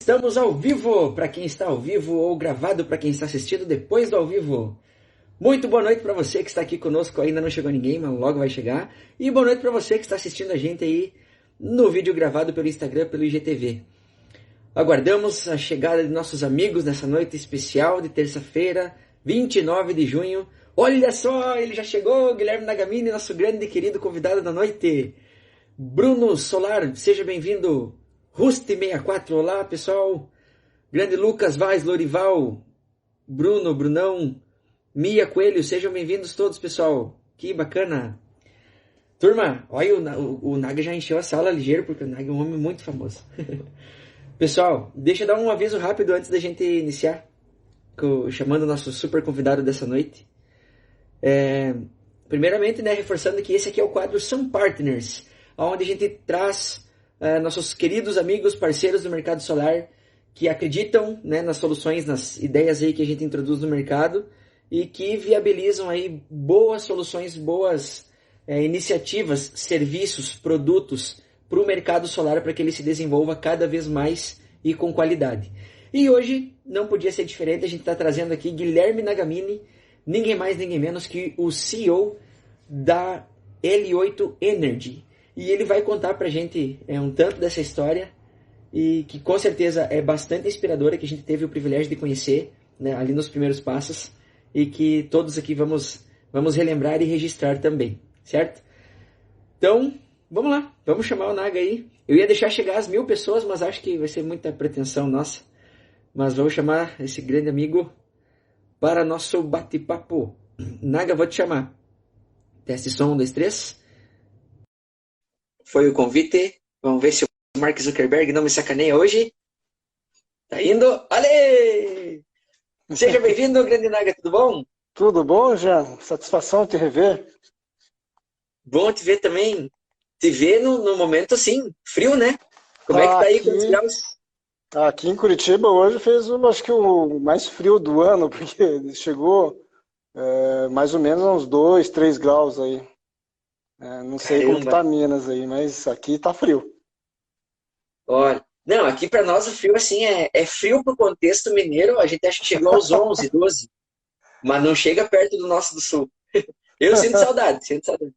Estamos ao vivo para quem está ao vivo ou gravado para quem está assistindo depois do ao vivo. Muito boa noite para você que está aqui conosco, ainda não chegou ninguém, mas logo vai chegar. E boa noite para você que está assistindo a gente aí no vídeo gravado pelo Instagram, pelo IGTV. Aguardamos a chegada de nossos amigos nessa noite especial de terça-feira, 29 de junho. Olha só, ele já chegou, Guilherme Nagamini, nosso grande e querido convidado da noite. Bruno Solar, seja bem-vindo. Rusty64, olá pessoal. Grande Lucas Vaz, Lorival, Bruno, Brunão, Mia Coelho, sejam bem-vindos todos, pessoal. Que bacana. Turma, olha, o Naga já encheu a sala ligeiro, porque o Naga é um homem muito famoso. Pessoal, deixa eu dar um aviso rápido antes da gente iniciar, chamando o nosso super convidado dessa noite. Primeiramente, né, reforçando que esse aqui é o quadro Some Partners, onde a gente traz nossos queridos amigos, parceiros do mercado solar, que acreditam, né, nas soluções, nas ideias aí que a gente introduz no mercado e que viabilizam aí boas soluções, boas iniciativas, serviços, produtos para o mercado solar para que ele se desenvolva cada vez mais e com qualidade. E hoje não podia ser diferente, a gente está trazendo aqui Guilherme Nagamini, ninguém mais, ninguém menos que o CEO da L8 Energy. E ele vai contar para a gente um tanto dessa história e que com certeza é bastante inspiradora, que a gente teve o privilégio de conhecer, né, ali nos primeiros passos e que todos aqui vamos relembrar e registrar também, certo? Então, vamos lá, vamos chamar o Naga aí. Eu ia deixar chegar às 1000 pessoas, mas acho que vai ser muita pretensão nossa. Mas vamos chamar esse grande amigo para nosso bate-papo. Naga, vou te chamar. Teste som, 1, 2, 3. Foi o convite. Vamos ver se o Mark Zuckerberg não me sacaneia hoje. Tá indo? Ale! Seja bem-vindo, grande Naga, tudo bom? Tudo bom, Jean? Satisfação te rever. Bom te ver também. Te ver no momento, assim, frio, né? Como é que tá aí? Quantos graus? Aqui em Curitiba hoje fez, acho que o mais frio do ano, porque chegou mais ou menos uns 2, 3 graus aí. Não sei como que tá Minas aí, mas aqui tá frio. Olha, não, aqui para nós o frio, assim, é frio pro contexto mineiro, a gente acha que chegou aos 11, 12, mas não chega perto do nosso do sul. Eu sinto saudade, sinto saudade.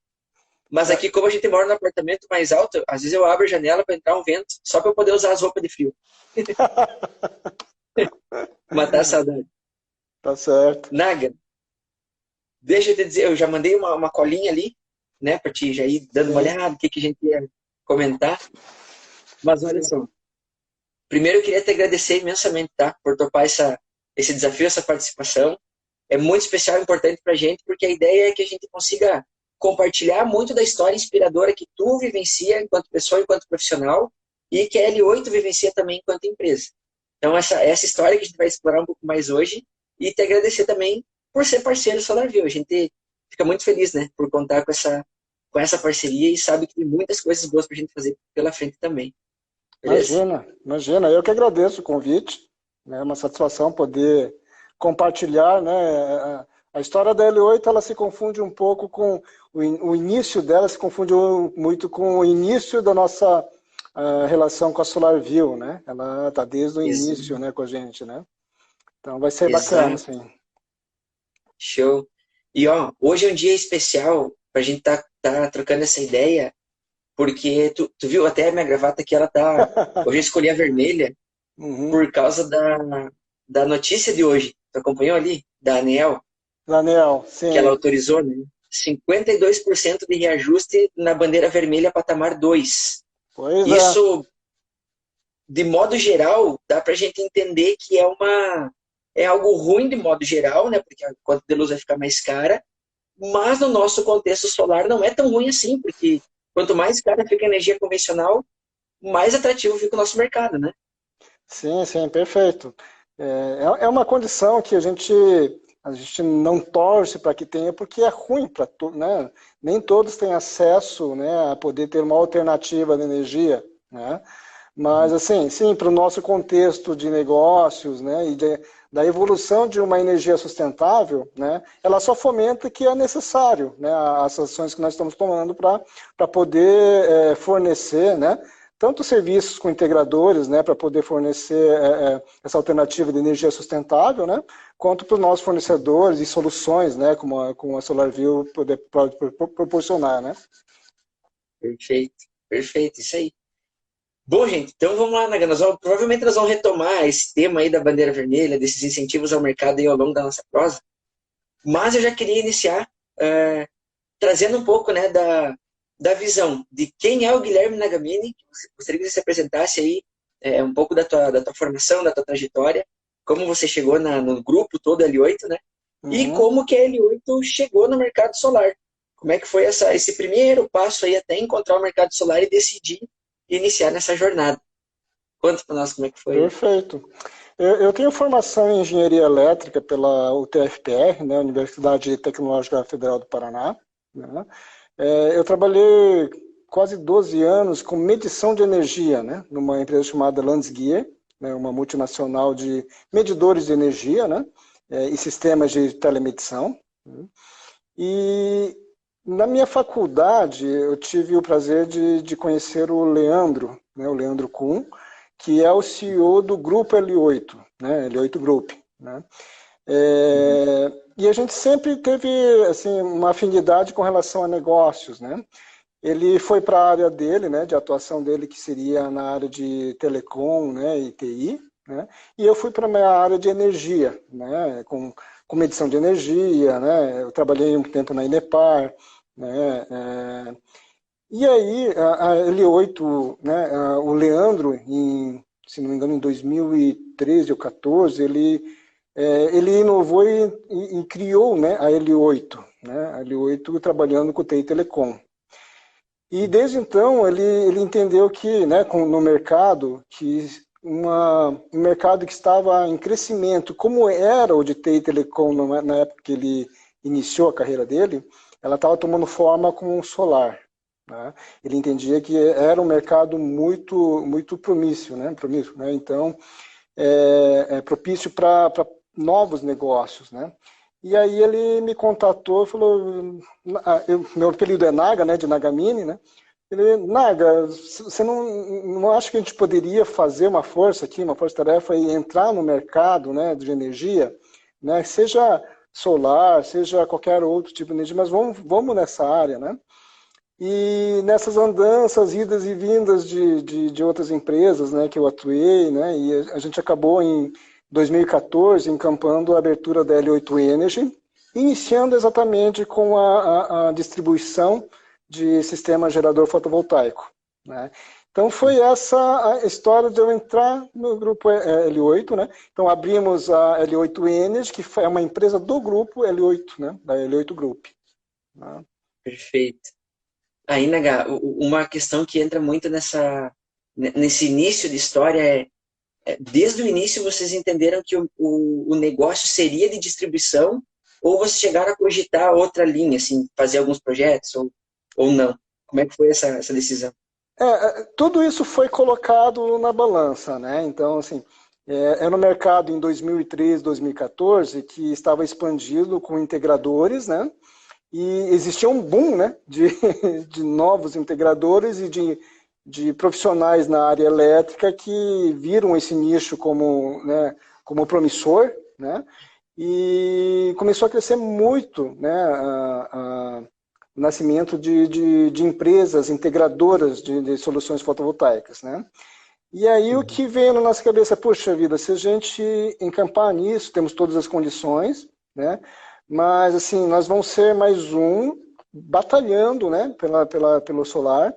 Mas aqui, como a gente mora num apartamento mais alto, às vezes eu abro a janela para entrar um vento, só para eu poder usar as roupas de frio. Matar a saudade. Tá certo. Naga, deixa eu te dizer, eu já mandei uma colinha ali, né, para ti já ir dando uma olhada, o que a gente ia comentar. Mas olha só, primeiro eu queria te agradecer imensamente, tá, por topar esse desafio, essa participação. É muito especial e importante pra gente, porque a ideia é que a gente consiga compartilhar muito da história inspiradora que tu vivencia enquanto pessoa, enquanto profissional, e que a L8 vivencia também enquanto empresa. Então, essa história que a gente vai explorar um pouco mais hoje, e te agradecer também por ser parceiro do SolarView. A gente fica muito feliz, né, por contar com essa parceria e sabe que tem muitas coisas boas pra gente fazer pela frente também. Beleza? Imagina. Eu que agradeço o convite. É uma satisfação poder compartilhar, né? A história da L8, ela se confunde um pouco com o início dela, se confunde muito com o início da nossa relação com a SolarView, né? Ela está desde o início, né, com a gente, né? Então vai ser bacana, sim. Show. E ó, hoje é um dia especial pra gente tá trocando essa ideia, porque tu viu até a minha gravata que ela tá... Hoje eu escolhi a vermelha por causa da notícia de hoje. Tu acompanhou ali? Da ANEEL? Da ANEEL, sim. Que ela autorizou, né? 52% de reajuste na bandeira vermelha patamar 2. Pois Isso, de modo geral, dá pra gente entender que é algo ruim de modo geral, né? Porque a conta de luz vai ficar mais cara. Mas no nosso contexto solar não é tão ruim assim, porque quanto mais cara fica a energia convencional, mais atrativo fica o nosso mercado, né? Sim, perfeito. É uma condição que a gente não torce para que tenha, porque é ruim para todos, né? Nem todos têm acesso, né, a poder ter uma alternativa de energia, né? Mas, assim, sim, para o nosso contexto de negócios, né, e da evolução de uma energia sustentável, né, ela só fomenta que é necessário, né, as ações que nós estamos tomando para poder fornecer, né, tanto serviços com integradores, né, para poder fornecer essa alternativa de energia sustentável, né, quanto para os nossos fornecedores e soluções, né, como a SolarView pode proporcionar, né. Perfeito, perfeito, isso aí. Bom, gente, então vamos lá, Naga. Provavelmente nós vamos retomar esse tema aí da bandeira vermelha, desses incentivos ao mercado aí ao longo da nossa prosa. Mas eu já queria iniciar trazendo um pouco, né, da visão de quem é o Guilherme Nagamini. Gostaria que você se apresentasse aí um pouco da tua formação, da tua trajetória, como você chegou no grupo todo L8, né? E como que a L8 chegou no mercado solar. Como é que foi esse primeiro passo aí até encontrar o mercado solar e decidir iniciar nessa jornada? Conta para nós como é que foi. Perfeito. Eu tenho formação em engenharia elétrica pela UTFPR, né, Universidade Tecnológica Federal do Paraná, né? Eu trabalhei quase 12 anos com medição de energia, né, numa empresa chamada Landesgear, né, uma multinacional de medidores de energia, né, e sistemas de telemedição. Né? E na minha faculdade eu tive o prazer de conhecer o Leandro, né, o Leandro Kuhn, que é o CEO do Grupo L8, né, L8 Group, né? E a gente sempre teve assim, uma afinidade com relação a negócios, né? Ele foi para a área dele, né, de atuação dele, que seria na área de telecom, né, e TI, né? E eu fui para a minha área de energia, né, com medição de energia, né? Eu trabalhei um tempo na Inepar, né? E aí, a L8, né, o Leandro, se não me engano, em 2013 ou 2014, ele inovou e criou, né, a L8, né, a L8 trabalhando com TI e Telecom. E desde então ele entendeu que, né, no mercado, que um mercado que estava em crescimento, como era o de TI e Telecom na época que ele iniciou a carreira dele, ela estava tomando forma com o solar. Né? Ele entendia que era um mercado muito promíssil, né? Então propício para novos negócios, né? E aí ele me contatou, falou, meu apelido é Naga, né? De Nagamini, né? Ele, Naga, você não acha que a gente poderia fazer uma força-tarefa e entrar no mercado, né? De energia, né? Seja solar, seja qualquer outro tipo de energia, mas vamos nessa área, né? E nessas andanças, idas e vindas de outras empresas, né, que eu atuei, né, e a gente acabou em 2014 encampando a abertura da L8 Energy, iniciando exatamente com a distribuição de sistema gerador fotovoltaico. Né. Então foi essa a história de eu entrar no grupo L8, né? Então abrimos a L8 Energy, que é uma empresa do grupo L8, né, da L8 Group. Né. Perfeito. Aí, Naga, uma questão que entra muito nesse início de história desde o início vocês entenderam que o negócio seria de distribuição ou vocês chegaram a cogitar outra linha, assim, fazer alguns projetos ou não? Como é que foi essa decisão? Tudo isso foi colocado na balança, né? Então, assim, era um mercado em 2013, 2014 que estava expandido com integradores, né? E existia um boom, né, de novos integradores e de profissionais na área elétrica que viram esse nicho né, como promissor, né, e começou a crescer muito, né, o nascimento de empresas integradoras de soluções fotovoltaicas, né. E aí o que veio na nossa cabeça, puxa vida, se a gente encampar nisso, temos todas as condições, né, mas, assim, nós vamos ser mais um batalhando, né, pelo solar.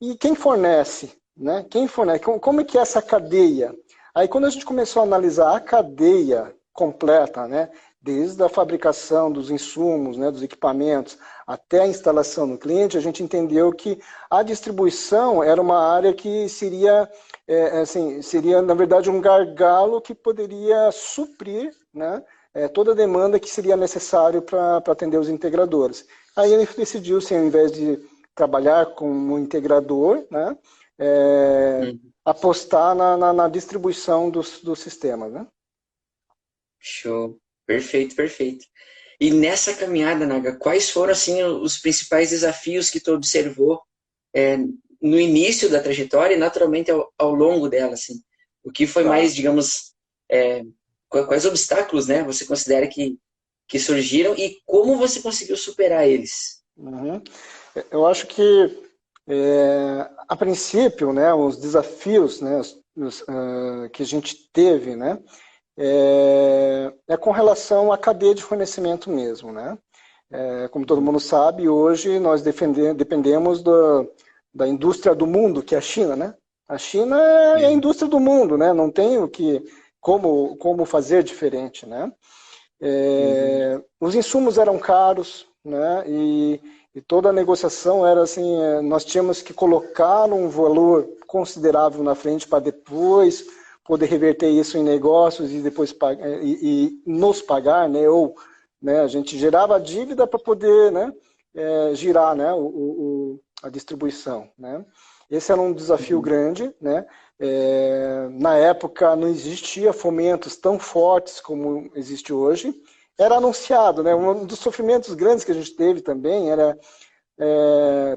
E quem fornece, né? Quem fornece? Como é que é essa cadeia? Aí, quando a gente começou a analisar a cadeia completa, né, desde a fabricação dos insumos, né, dos equipamentos, até a instalação no cliente, a gente entendeu que a distribuição era uma área que seria, na verdade, um gargalo que poderia suprir, né, toda a demanda que seria necessário para atender os integradores. Aí ele decidiu, ao invés de trabalhar como integrador, né, apostar na distribuição dos sistemas. Né? Show. Perfeito, perfeito. E nessa caminhada, Naga, quais foram assim os principais desafios que tu observou no início da trajetória e naturalmente ao longo dela, assim? O que foi mais, digamos, quais obstáculos, né, você considera que surgiram e como você conseguiu superar eles? Uhum. Eu acho que, a princípio, né, os desafios, né, que a gente teve, né, é com relação à cadeia de fornecimento mesmo, né? Como todo mundo sabe, hoje nós dependemos da indústria do mundo, que é a China, né? A China é a indústria do mundo, né? Não tem como fazer diferente, né? Os insumos eram caros, né? E toda a negociação era assim, nós tínhamos que colocar um valor considerável na frente para depois poder reverter isso em negócios e depois e nos pagar, né? Ou, né, a gente gerava a dívida para poder, né, girar, né, a distribuição, né? Esse era um desafio grande, né? Na época não existia fomentos tão fortes como existe hoje. Era anunciado, né? Um dos sofrimentos grandes que a gente teve também era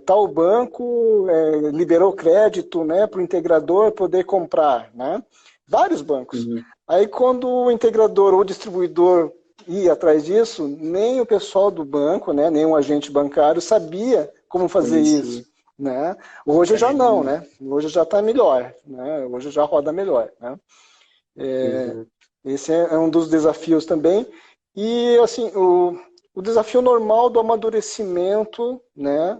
tal banco liberou crédito, né, para o integrador poder comprar, né? Vários bancos. Aí quando o integrador ou o distribuidor ia atrás disso, nem o pessoal do banco, né, nem o agente bancário sabia como fazer isso, né? Hoje já não, né? Hoje já está melhor, né? Hoje já roda melhor, né? Esse é um dos desafios também. E assim, o desafio normal do amadurecimento, né,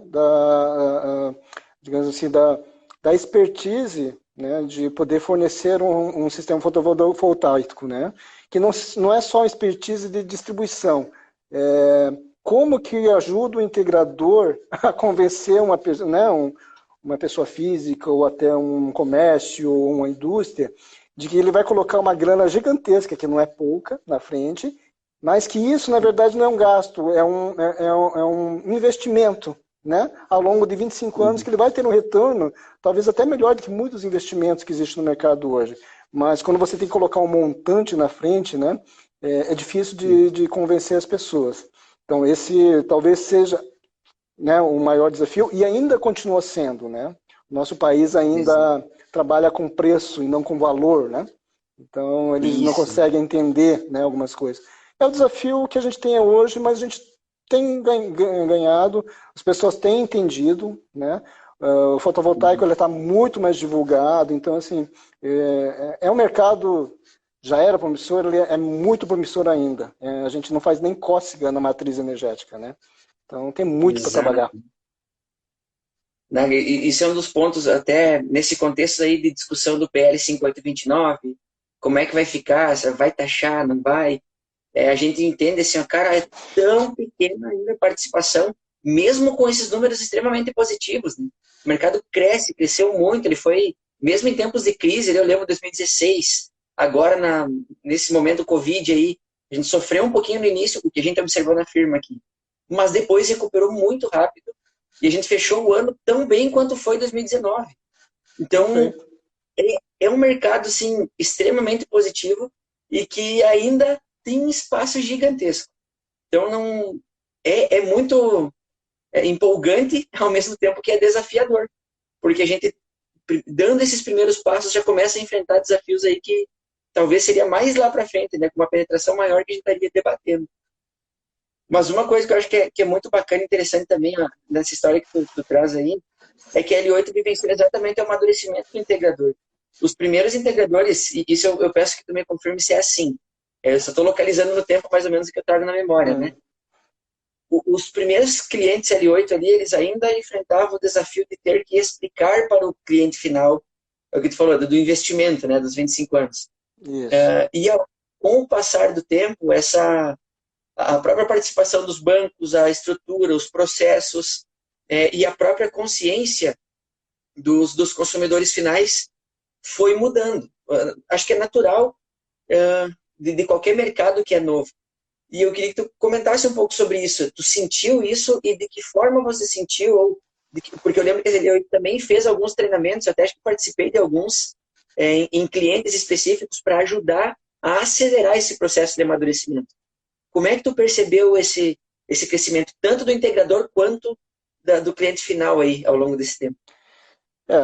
digamos assim, da expertise, né, de poder fornecer um sistema fotovoltaico, né, que não é só uma expertise de distribuição, como que ajuda o integrador a convencer uma pessoa física ou até um comércio ou uma indústria de que ele vai colocar uma grana gigantesca, que não é pouca, na frente, mas que isso, na verdade, não é um gasto, é um investimento, né? Ao longo de 25 anos, que ele vai ter um retorno, talvez até melhor do que muitos investimentos que existem no mercado hoje. Mas quando você tem que colocar um montante na frente, né, é difícil de convencer as pessoas. Então, esse talvez seja, né, o maior desafio, e ainda continua sendo, né? O nosso país ainda trabalha com preço e não com valor, né? Então, eles não conseguem entender, né, algumas coisas. É o desafio que a gente tem hoje, mas a gente tem ganhado, as pessoas têm entendido, né? O fotovoltaico está muito mais divulgado, então, assim, é um mercado, já era promissor, ele é muito promissor ainda. A gente não faz nem cócega na matriz energética, né? Então, tem muito para trabalhar. Isso é um dos pontos, até nesse contexto aí de discussão do PL 5829, como é que vai ficar, se vai taxar, não vai? A gente entende assim, cara, é tão pequena ainda a participação, mesmo com esses números extremamente positivos, né? O mercado cresceu muito, ele foi, mesmo em tempos de crise, eu lembro de 2016, agora nesse momento do Covid aí, a gente sofreu um pouquinho no início, o que a gente observou na firma aqui, mas depois recuperou muito rápido, e a gente fechou o ano tão bem quanto foi 2019. Então, é um mercado assim, extremamente positivo e que ainda tem um espaço gigantesco. Então, não é muito empolgante, ao mesmo tempo que é desafiador. Porque a gente, dando esses primeiros passos, já começa a enfrentar desafios aí que talvez seria mais lá para frente, né, com uma penetração maior que a gente estaria debatendo. Mas uma coisa que eu acho que é muito bacana e interessante também, ó, nessa história que tu traz aí, é que a L8 vivenciou exatamente o amadurecimento do integrador. Os primeiros integradores, e isso eu peço que tu me confirme se é assim, eu só estou localizando no tempo mais ou menos o que eu trago na memória, né? Os primeiros clientes L8 ali, eles ainda enfrentavam o desafio de ter que explicar para o cliente final, é o que tu falou, do investimento, né, dos 25 anos. E com o passar do tempo, a própria participação dos bancos, a estrutura, os processos e a própria consciência dos consumidores finais foi mudando. Acho que é natural de qualquer mercado que é novo. E eu queria que tu comentasse um pouco sobre isso. Tu sentiu isso e de que forma você sentiu? Porque eu lembro que ele também fez alguns treinamentos, até acho que participei de alguns em clientes específicos para ajudar a acelerar esse processo de amadurecimento. Como é que tu percebeu esse crescimento, tanto do integrador quanto do cliente final aí, ao longo desse tempo? É,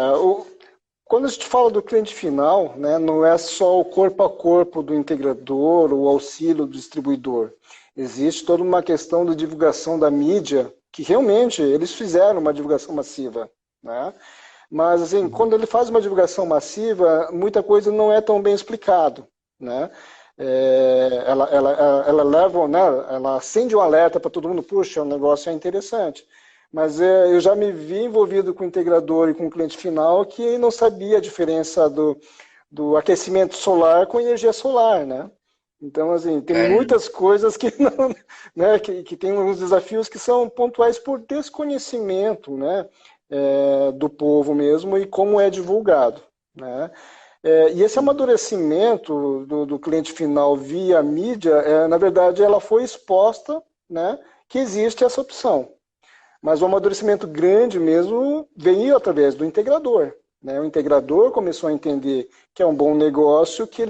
quando a gente fala do cliente final, né, não é só o corpo a corpo do integrador, o auxílio do distribuidor. Existe toda uma questão da divulgação da mídia, que realmente eles fizeram uma divulgação massiva, né? Mas, assim, quando ele faz uma divulgação massiva, muita coisa não é tão bem explicado, né? Ela leva, né? Ela acende um alerta para todo mundo, puxa, o negócio é interessante. Mas eu já me vi envolvido com o integrador e com o cliente final que não sabia a diferença do aquecimento solar com energia solar, né? Então, assim, tem Caramba. muitas coisas que não, né, que tem uns desafios que são pontuais por desconhecimento, né, do povo mesmo e como é divulgado, né? E esse amadurecimento do cliente final via mídia, na verdade, ela foi exposta, né, que existe essa opção. Mas o amadurecimento grande mesmo veio através do integrador, né? O integrador começou a entender que é um bom negócio, que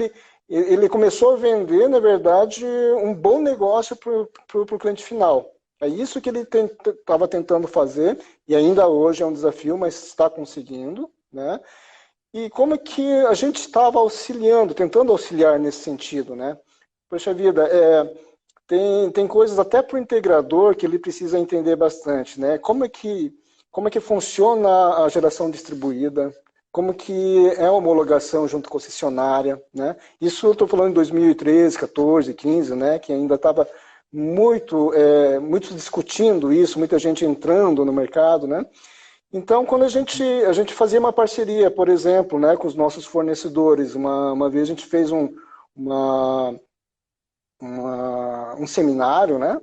ele começou a vender, na verdade, um bom negócio para o cliente final. É isso que ele estava tentando fazer, e ainda hoje é um desafio, mas está conseguindo, né? E como é que a gente estava auxiliando, tentando auxiliar nesse sentido, né? Poxa vida, tem coisas até para o integrador que ele precisa entender bastante, né? Como é que funciona a geração distribuída, como que é a homologação junto com a concessionária, né? Isso eu estou falando em 2013, 14, 15, né? Que ainda estava muito discutindo isso, muita gente entrando no mercado, né? Então, quando a gente fazia uma parceria, por exemplo, né, com os nossos fornecedores, uma vez a gente fez uma, um seminário, né,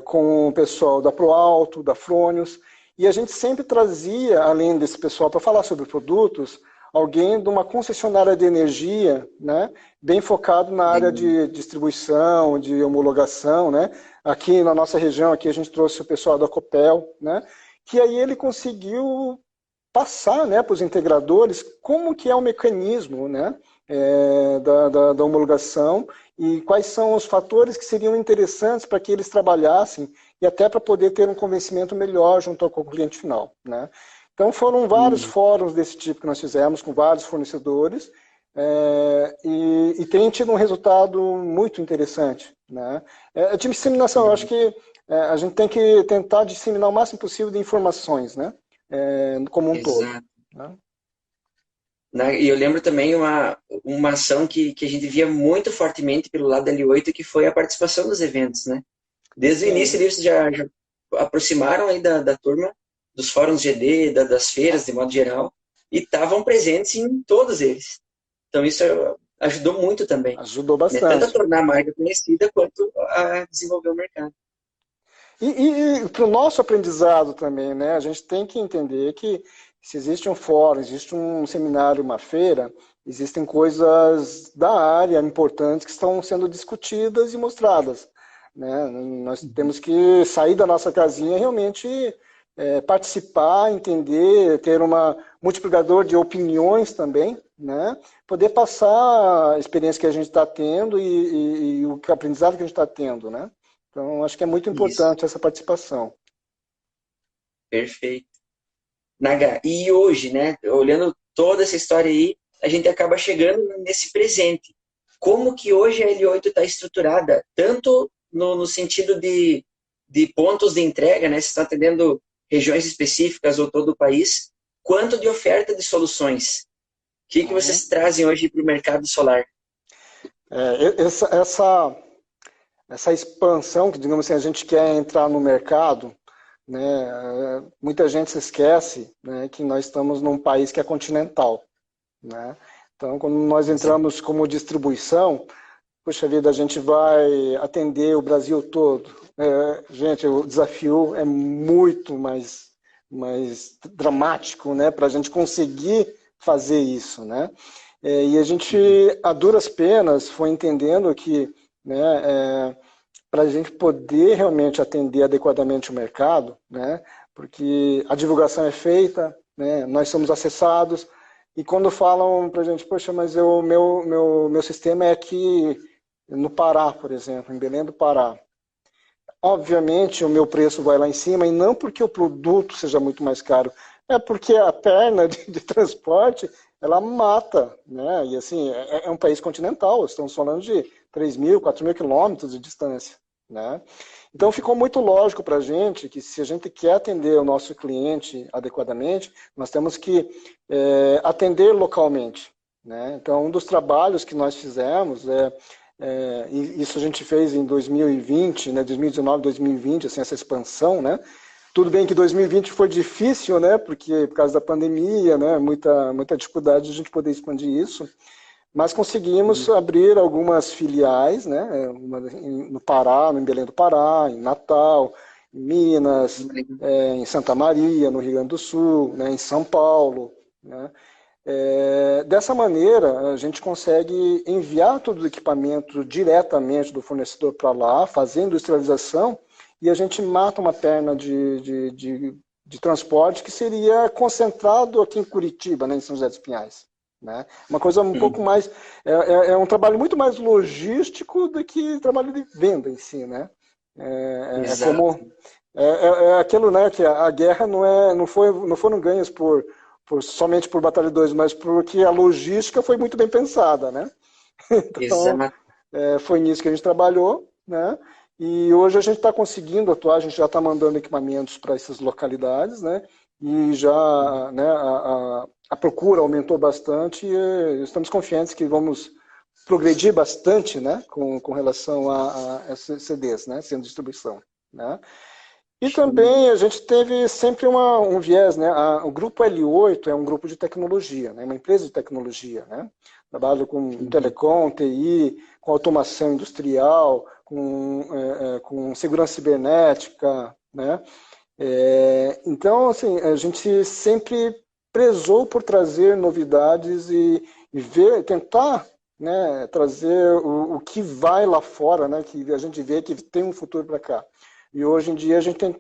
com o pessoal da ProAlto, da Fronius, e a gente sempre trazia, além desse pessoal, para falar sobre produtos, alguém de uma concessionária de energia, né, bem focado na área de distribuição, de homologação, né. Aqui na nossa região, aqui a gente trouxe o pessoal da Copel, né, que aí ele conseguiu passar, né, para os integradores como que é o mecanismo, né, da homologação e quais são os fatores que seriam interessantes para que eles trabalhassem e até para poder ter um convencimento melhor junto ao cliente final, né. Então foram vários fóruns desse tipo que nós fizemos com vários fornecedores e tem tido um resultado muito interessante, né. A disseminação, eu acho que a gente tem que tentar disseminar o máximo possível de informações, né, como um todo. Exato. Né? E eu lembro também uma ação que a gente via muito fortemente pelo lado da L8, que foi a participação dos eventos, né? Desde o início Sim. eles já aproximaram aí da turma, dos fóruns GD, das feiras de modo geral, e estavam presentes em todos eles. Então isso ajudou muito também, Ajudou né? Tanto a bastante. tornar a marca conhecida, quanto a desenvolver o mercado. E para o nosso aprendizado também, né? A gente tem que entender que se existe um fórum, existe um seminário, uma feira, existem coisas da área importantes que estão sendo discutidas e mostradas, né? Nós temos que sair da nossa casinha e realmente participar, entender, ter um multiplicador de opiniões também, né? Poder passar a experiência que a gente está tendo e o aprendizado que a gente está tendo, né? Então, acho que é muito Isso, importante essa participação. perfeito. Naga, e hoje, né, olhando toda essa história aí, a gente acaba chegando nesse presente. Como que hoje a L8 está estruturada, tanto no sentido de pontos de entrega, né, se está atendendo regiões específicas ou todo o país, quanto de oferta de soluções? O que vocês Uhum. trazem hoje para o mercado solar? Essa expansão, que digamos assim, a gente quer entrar no mercado, né, muita gente se esquece, né, que nós estamos num país que é continental, né? Então, quando nós Exato. entramos como distribuição, puxa vida, a gente vai atender o Brasil todo. Gente, o desafio é muito mais dramático, né, para a gente conseguir fazer isso, né? E a gente, a duras penas, foi entendendo que, né, para a gente poder realmente atender adequadamente o mercado, né, porque a divulgação é feita, né, nós somos acessados, e quando falam para a gente, poxa, mas meu sistema é aqui no Pará, por exemplo, em Belém do Pará. Obviamente, o meu preço vai lá em cima, e não porque o produto seja muito mais caro, É porque a perna de transporte, ela mata, né? E assim, é um país continental, estamos falando de 3.000, 4.000 quilômetros de distância, né? Então ficou muito lógico para a gente que se a gente quer atender o nosso cliente adequadamente, nós temos que atender localmente, né? Então um dos trabalhos que nós fizemos e isso a gente fez em 2020, né? 2019, 2020, assim, essa expansão, né? Tudo bem que 2020 foi difícil, né? Porque por causa da pandemia, né? Muita dificuldade de a gente poder expandir isso. Mas conseguimos abrir algumas filiais, né? Uma no Pará, em Belém do Pará, em Natal, em Minas, em Santa Maria, no Rio Grande do Sul, né? Em São Paulo, né? Dessa maneira, a gente consegue enviar todo o equipamento diretamente do fornecedor para lá, fazer industrialização, e a gente mata uma perna de transporte que seria concentrado aqui em Curitiba, né, em São José dos Pinhais. Né? Uma coisa um pouco mais... É um trabalho muito mais logístico do que trabalho de venda em si. Né? É aquilo, né, que a guerra não foram ganhas somente por batalha 2, mas porque a logística foi muito bem pensada, né? Então, Exato. foi nisso que a gente trabalhou, né? E hoje a gente está conseguindo atuar, a gente já está mandando equipamentos para essas localidades, né? E já, né, a procura aumentou bastante e estamos confiantes que vamos progredir bastante, né, com relação a esses CDs, né, sendo distribuição, né? E também a gente teve sempre um viés, né? O grupo L8 é um grupo de tecnologia, né? Uma empresa de tecnologia, né? Trabalha com telecom, TI, com automação industrial, com segurança cibernética, né? Então, assim, a gente sempre prezou por trazer novidades e tentar, né, trazer o que vai lá fora, né? Que a gente vê que tem um futuro para cá. E hoje em dia a gente tem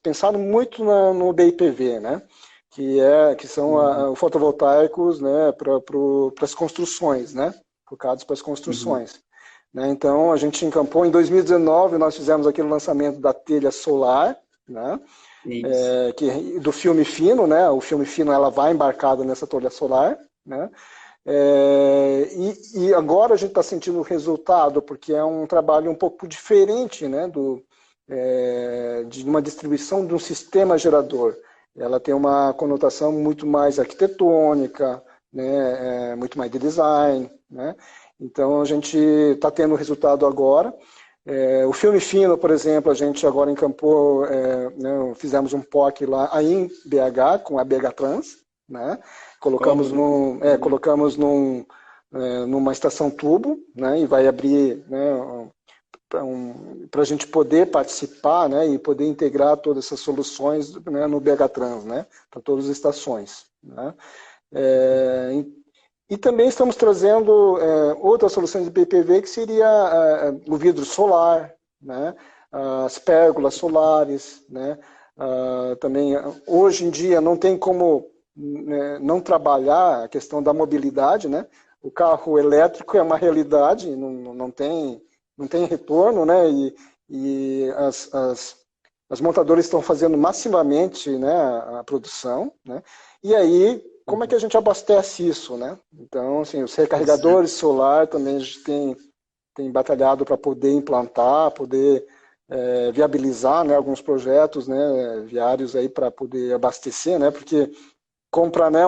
pensado muito no BIPV, né? Que são os fotovoltaicos, né, para as construções, né? Focados para as construções. Né? Então a gente encampou em 2019, nós fizemos aquele lançamento da telha solar, né? Do filme fino, né? O filme fino ela vai embarcado nessa telha solar, né? E agora a gente está sentindo o resultado, porque é um trabalho um pouco diferente, né, de uma distribuição de um sistema gerador. Ela tem uma conotação muito mais arquitetônica, né, muito mais de design. Né? Então a gente está tendo o resultado agora. O filme fino, por exemplo, a gente agora encampou, né, fizemos um POC lá aí em BH, com a BH Trans, né? Colocamos numa estação tubo, né, e vai abrir, né, para a gente poder participar, né, e poder integrar todas essas soluções, né, no BH Trans, né, para todas as estações. Né. E também estamos trazendo outras soluções de PPV, que seria o vidro solar, né, as pérgolas solares. Né, também, hoje em dia, não tem como não trabalhar a questão da mobilidade, né? O carro elétrico é uma realidade, não tem retorno, né? E as montadoras estão fazendo massivamente, né, a produção, né? E aí, como é que a gente abastece isso, né? Então, assim, os recarregadores solar também a gente tem batalhado para poder implantar, poder viabilizar, né, alguns projetos, né, viários aí para poder abastecer, né? Porque comprar, né,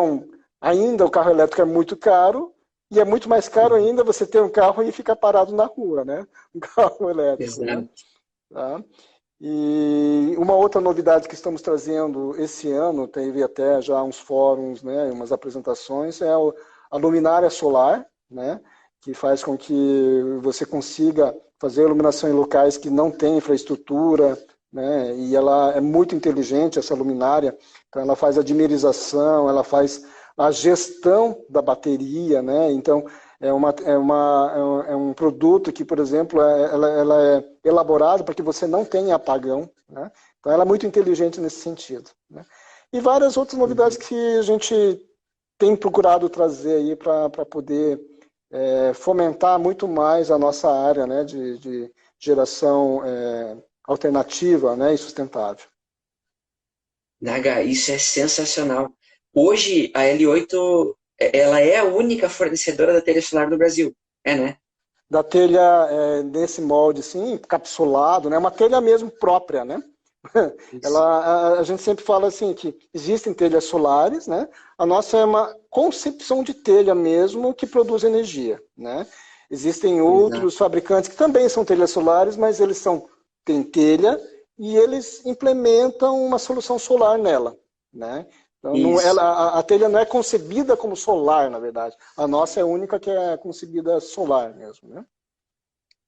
ainda o carro elétrico é muito caro, e é muito mais caro ainda você ter um carro e ficar parado na rua, né? Um carro elétrico. Né? Tá? E uma outra novidade que estamos trazendo esse ano, teve até já uns fóruns, né, umas apresentações, é a luminária solar, né, que faz com que você consiga fazer iluminação em locais que não têm infraestrutura, né, e ela é muito inteligente, essa luminária. Então ela faz a dimerização, ela faz a gestão da bateria, né? Então é um produto que, por exemplo, ela é elaborado para que você não tenha apagão, né? Então ela é muito inteligente nesse sentido. Né? E várias outras novidades que a gente tem procurado trazer aí para poder fomentar muito mais a nossa área, né, de geração alternativa, né, e sustentável. Naga, isso é sensacional. Hoje, a L8, ela é a única fornecedora da telha solar do Brasil. É, né? Da telha nesse molde, assim, capsulado, né? Uma telha mesmo própria, né? Isso. A gente sempre fala assim que existem telhas solares, né? A nossa é uma concepção de telha mesmo que produz energia, né? Existem Exato. outros fabricantes que também são telhas solares, mas eles têm telha e eles implementam uma solução solar nela, né? Então, não, Isso. a telha não é concebida como solar, na verdade. A nossa é a única que é concebida solar mesmo, né?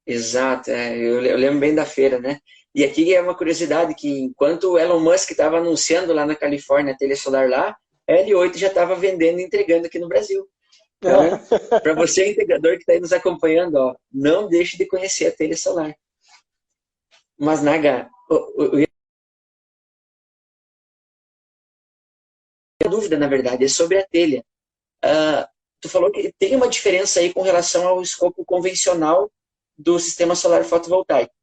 Exato. Eu lembro bem da feira, né? E aqui é uma curiosidade que enquanto o Elon Musk estava anunciando lá na Califórnia a telha solar lá, a L8 já estava vendendo e entregando aqui no Brasil. Então, para você, integrador que está aí nos acompanhando, ó, não deixe de conhecer a telha solar. Mas, Naga, a dúvida, na verdade, é sobre a telha. Tu falou que tem uma diferença aí com relação ao escopo convencional do sistema solar fotovoltaico.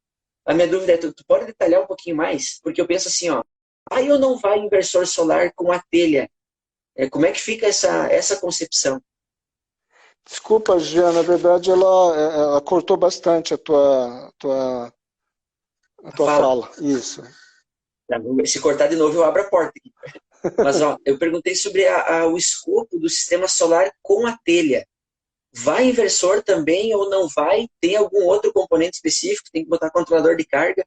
A minha dúvida é, tu pode detalhar um pouquinho mais? Porque eu penso assim, ó, vai ou não vai inversor solar com a telha? Como é que fica essa concepção? Desculpa, Gia, na verdade ela cortou bastante a tua Fala. fala. Isso. Se cortar de novo, eu abro a porta aqui. Mas, ó, eu perguntei sobre o escopo do sistema solar com a telha. Vai inversor também ou não vai? Tem algum outro componente específico? Tem que botar controlador de carga?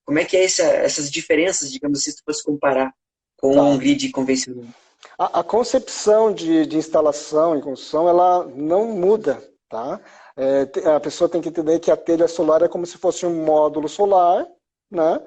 Como é que é essas diferenças, digamos assim, se tu fosse comparar com um Tá. grid convencional? A concepção de instalação e construção, ela não muda, tá? A pessoa tem que entender que a telha solar é como se fosse um módulo solar, né?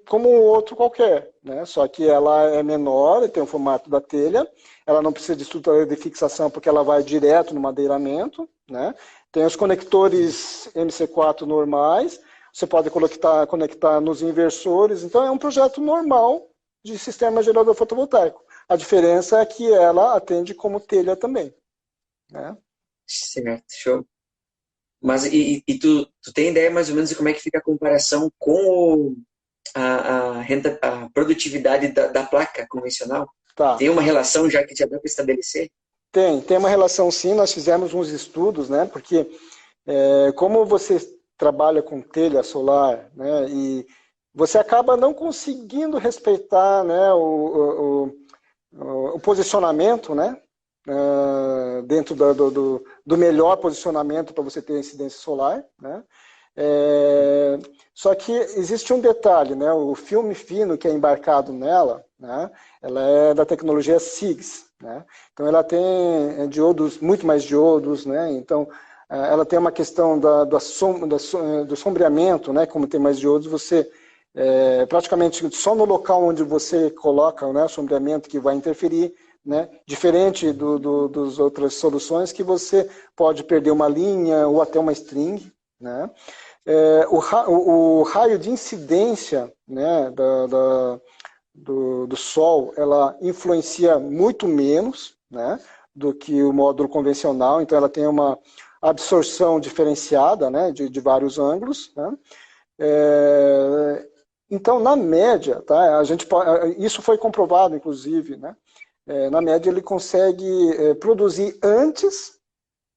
Como um outro qualquer, né? Só que ela é menor e tem o formato da telha, ela não precisa de estrutura de fixação porque ela vai direto no madeiramento, né? Tem os conectores MC4 normais, você pode conectar nos inversores, então é um projeto normal de sistema gerador fotovoltaico. A diferença é que ela atende como telha também, né? Certo, show. Mas e tu tem ideia mais ou menos de como é que fica a comparação com a produtividade da placa convencional? Tá. Tem uma relação já que já dá para estabelecer? Tem uma relação sim, nós fizemos uns estudos, né? Porque como você trabalha com telha solar, né? E você acaba não conseguindo respeitar, né, o posicionamento, né? Dentro do melhor posicionamento para você ter incidência solar, né? É, Só que existe um detalhe, né? O filme fino que é embarcado nela, né? Ela é da tecnologia SIGS, né? Então ela tem diodos, muito mais diodos, né? Então ela tem uma questão do sombreamento, né? Como tem mais diodos, você praticamente só no local onde você coloca, né, o sombreamento que vai interferir, né? Diferente das outras soluções que você pode perder uma linha ou até uma string, né? O raio de incidência, né, do Sol, ela influencia muito menos, né, do que o módulo convencional, então ela tem uma absorção diferenciada, né, de vários ângulos, né? Então, na média, tá, isso foi comprovado, inclusive, né? Na média, ele consegue produzir antes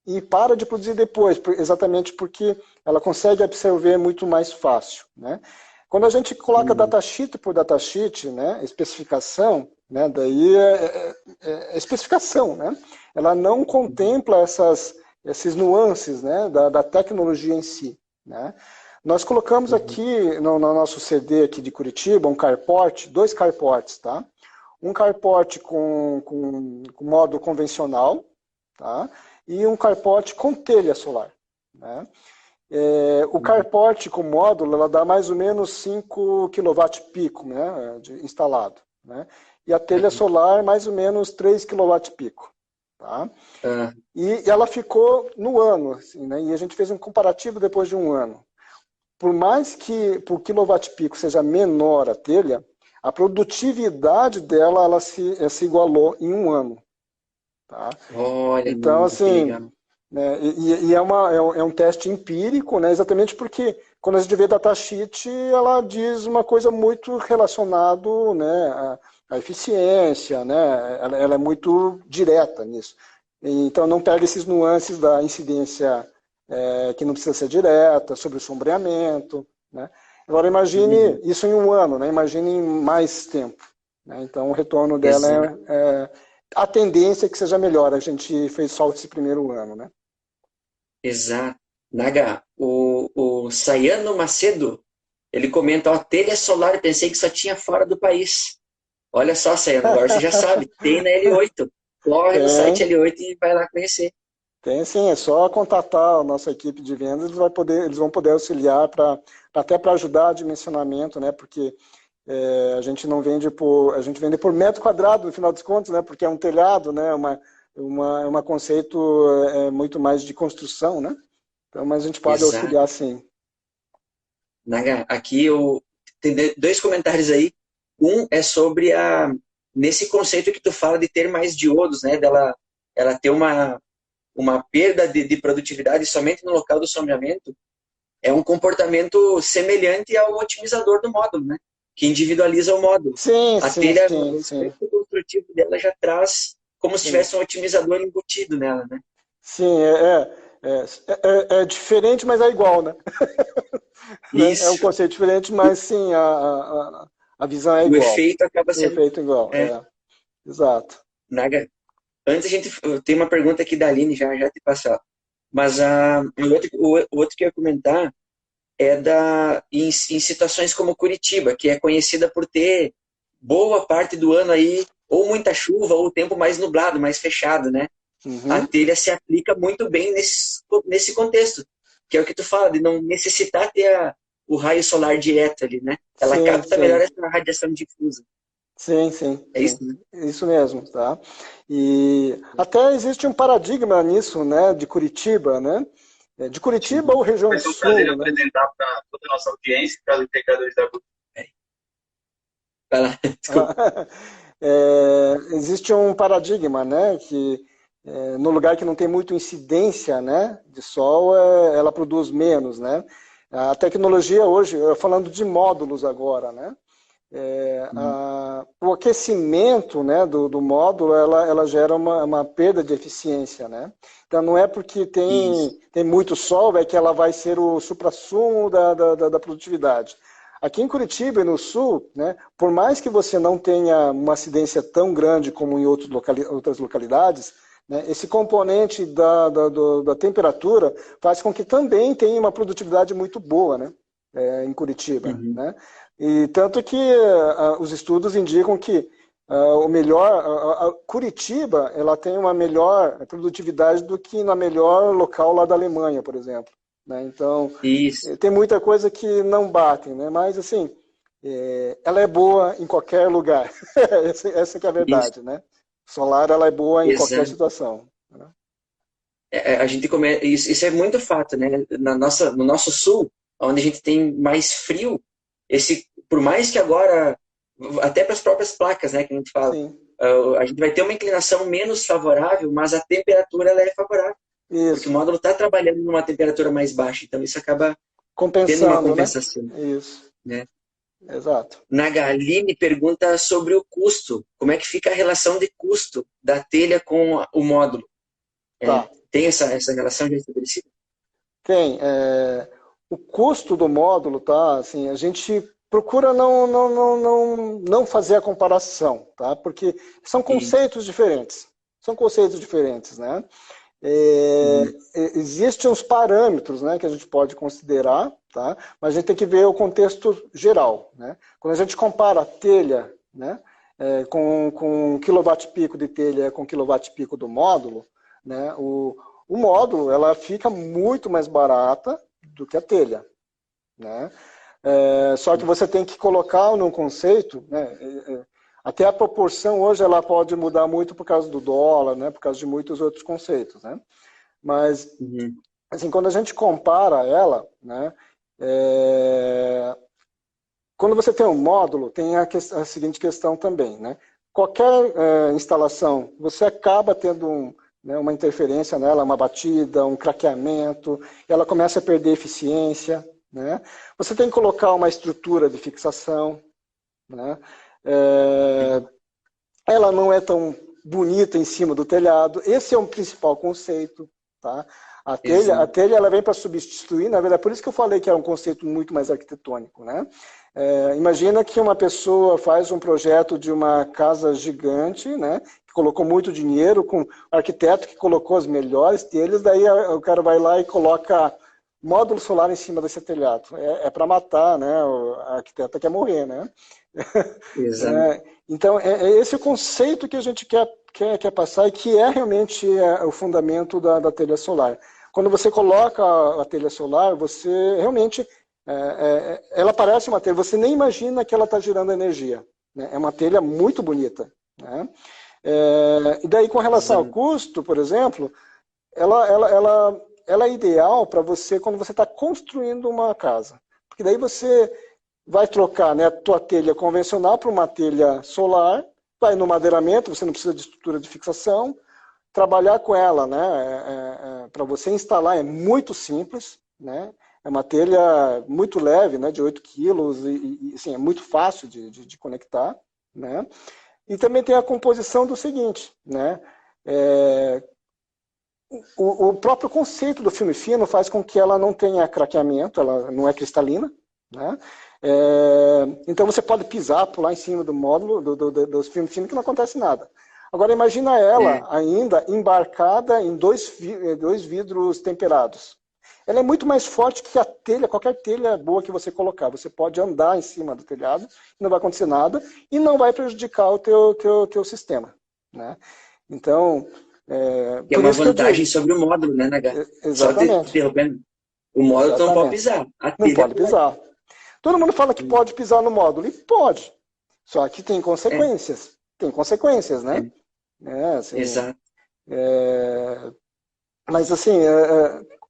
e para de produzir depois, exatamente porque ela consegue absorver muito mais fácil, né? Quando a gente coloca Uhum. datasheet por datasheet, né, especificação, né, daí especificação, né? Ela não contempla esses nuances, né, da tecnologia em si, né? Nós colocamos Uhum. aqui no nosso CD aqui de Curitiba um carport, dois carports, tá? Um carport com módulo convencional, tá? E um carport com telha solar, né? O Uhum. carport com módulo, ela dá mais ou menos 5 kW pico, né, instalado, né? E a telha solar, mais ou menos 3 kW pico, tá? Ah, E ela ficou no ano, assim, né? E a gente fez um comparativo depois de um ano. Por mais que por quilowatt-pico seja menor a telha, a produtividade dela se igualou em um ano. Tá? olha, Então, mano, que assim, legal. né, é um teste empírico, né, exatamente porque quando a gente vê datasheet, ela diz uma coisa muito relacionada, né, à eficiência, né? Ela é muito direta nisso. Então não pega esses nuances da incidência que não precisa ser direta, sobre o sombreamento, né? Agora imagine isso em um ano, né? Imagine em mais tempo, né? Então o retorno dela Exato. a tendência é que seja melhor. A gente fez só esse primeiro ano, né? Exato. Naga, o Sayano Macedo, ele comenta, ó, telha solar, pensei que só tinha fora do país. Olha só, Sayano, agora você já sabe, tem na L8. Corre no site Tem, L8 e vai lá conhecer. tem sim, é só contatar a nossa equipe de vendas, eles vão poder auxiliar até para ajudar a dimensionamento, né? Porque a gente não vende a gente vende por metro quadrado, no final dos contos, né? Porque é um telhado, né? Uma conceito muito mais de construção, né? Então, mas a gente pode Exato. auxiliar sim. Naga, aqui tem dois comentários aí. Um é sobre nesse conceito que tu fala de ter mais diodos, né? Ela ter uma perda de produtividade somente no local do sombreamento. É um comportamento semelhante ao otimizador do módulo, né? Que individualiza o módulo. Sim, A sim, telha, sim, o sim, aspecto construtivo dela já traz como se sim. tivesse um otimizador embutido nela, né? Sim, é diferente, mas é igual, né? Né? É um Isso. conceito diferente, mas sim, a visão é O igual. efeito acaba O sendo. efeito é igual, É, exato. Naga, antes a gente tem uma pergunta aqui da Aline, já te passar. Mas o outro que eu ia comentar é em situações como Curitiba, que é conhecida por ter boa parte do ano aí, ou muita chuva, ou o tempo mais nublado, mais fechado, né? A Uhum. telha se aplica muito bem nesse contexto, que é o que tu fala, de não necessitar ter o raio solar direto ali, né? Ela Sim, capta melhor sim. essa radiação difusa. Sim, sim, É isso, sim. né? Isso mesmo, tá? E até existe um paradigma nisso, né, de Curitiba, né? De Curitiba Sim. ou região Vai ser um prazer sul, né? apresentar para toda a nossa audiência, para os integradores da Grupo. Vai lá, desculpa. Existe um paradigma, né, que no lugar que não tem muita incidência, né, de sol, ela produz menos, né? A tecnologia hoje, falando de módulos agora, né? O aquecimento, né, do módulo, ela gera uma perda de eficiência, né? Então não é porque Isso. tem muito sol é que ela vai ser o suprassumo da produtividade. Aqui em Curitiba e no sul, né, por mais que você não tenha uma acidência tão grande como em outras localidades, né, esse componente da temperatura faz com que também tenha uma produtividade muito boa, né, em Curitiba, Uhum. né? E tanto que os estudos indicam que Curitiba ela tem uma melhor produtividade do que na melhor local lá da Alemanha, por exemplo. Né? Então, Isso. tem muita coisa que não batem, né? Mas assim, ela é boa em qualquer lugar. essa que é a Isso. verdade, né? Solar ela é boa em qualquer Exato. situação. Né? A gente isso é muito fato, né? No nosso sul, onde a gente tem mais frio, por mais que agora, até para as próprias placas, né, que a gente fala, Sim, a gente vai ter uma inclinação menos favorável, mas a temperatura ela é favorável, porque o isso. módulo está trabalhando numa temperatura mais baixa, então isso acaba tendo uma Compensando, né? compensação, Isso, né? exato. Nagaline pergunta sobre o custo, como é que fica a relação de custo da telha com o módulo? Tá. Tem essa relação já estabelecida? Tem. O custo do módulo, tá? Assim, a gente procura não fazer a comparação, tá? Porque são Isso. conceitos diferentes. São conceitos diferentes, né? É, Uhum. Existem os parâmetros, né, que a gente pode considerar, tá? Mas a gente tem que ver o contexto geral, né? Quando a gente compara a telha, né, com quilowatt-pico de telha com quilowatt-pico do módulo, né, o módulo ela fica muito mais barata do que a telha, né? Só que você tem que colocar num conceito, né? Até a proporção hoje ela pode mudar muito por causa do dólar, né? Por causa de muitos outros conceitos, né? Mas Uhum. assim, quando a gente compara ela, né? Quando você tem um módulo, tem a seguinte questão também, né? Qualquer instalação, você acaba tendo né, uma interferência nela, uma batida, um craqueamento, ela começa a perder eficiência, né? Você tem que colocar uma estrutura de fixação, né? Ela não é tão bonita em cima do telhado. Esse é um principal conceito, tá? A telha ela vem para substituir, na verdade, por isso que eu falei que é um conceito muito mais arquitetônico, né? Imagina que uma pessoa faz um projeto de uma casa gigante, né? Que colocou muito dinheiro, com o arquiteto que colocou as melhores telhas, daí o cara vai lá e coloca módulo solar em cima desse telhado. É para matar, né? A arquiteta quer morrer, né? Exato. Então, é esse o conceito que a gente quer passar e que é realmente o fundamento da telha solar. Quando você coloca a telha solar, você realmente, ela parece uma telha, você nem imagina que ela está gerando energia, né? É uma telha muito bonita, né? E daí, com relação ao custo, por exemplo, ela é ideal para você quando você está construindo uma casa. Porque daí você vai trocar, né, a tua telha convencional para uma telha solar, vai no madeiramento, você não precisa de estrutura de fixação, trabalhar com ela, né, para você instalar é muito simples, né, é uma telha muito leve, né, de 8 quilos, e assim, é muito fácil de conectar, né, e também tem a composição do seguinte, né, o próprio conceito do filme fino faz com que ela não tenha craqueamento, ela não é cristalina, né? Então você pode pisar, pular em cima do módulo do filme fino que não acontece nada. Agora imagina ela ainda embarcada em dois vidros temperados. Ela é muito mais forte que a telha, qualquer telha boa que você colocar. Você pode andar em cima do telhado, não vai acontecer nada e não vai prejudicar o teu sistema, né? Então, que é uma vantagem sobre o módulo, né, Naga? Exatamente. Só te interrompendo. O módulo não pode pisar. Não pode pisar. Todo mundo fala que pode pisar no módulo, e pode. Só que tem consequências. Tem consequências, né? Assim, exato. Mas assim,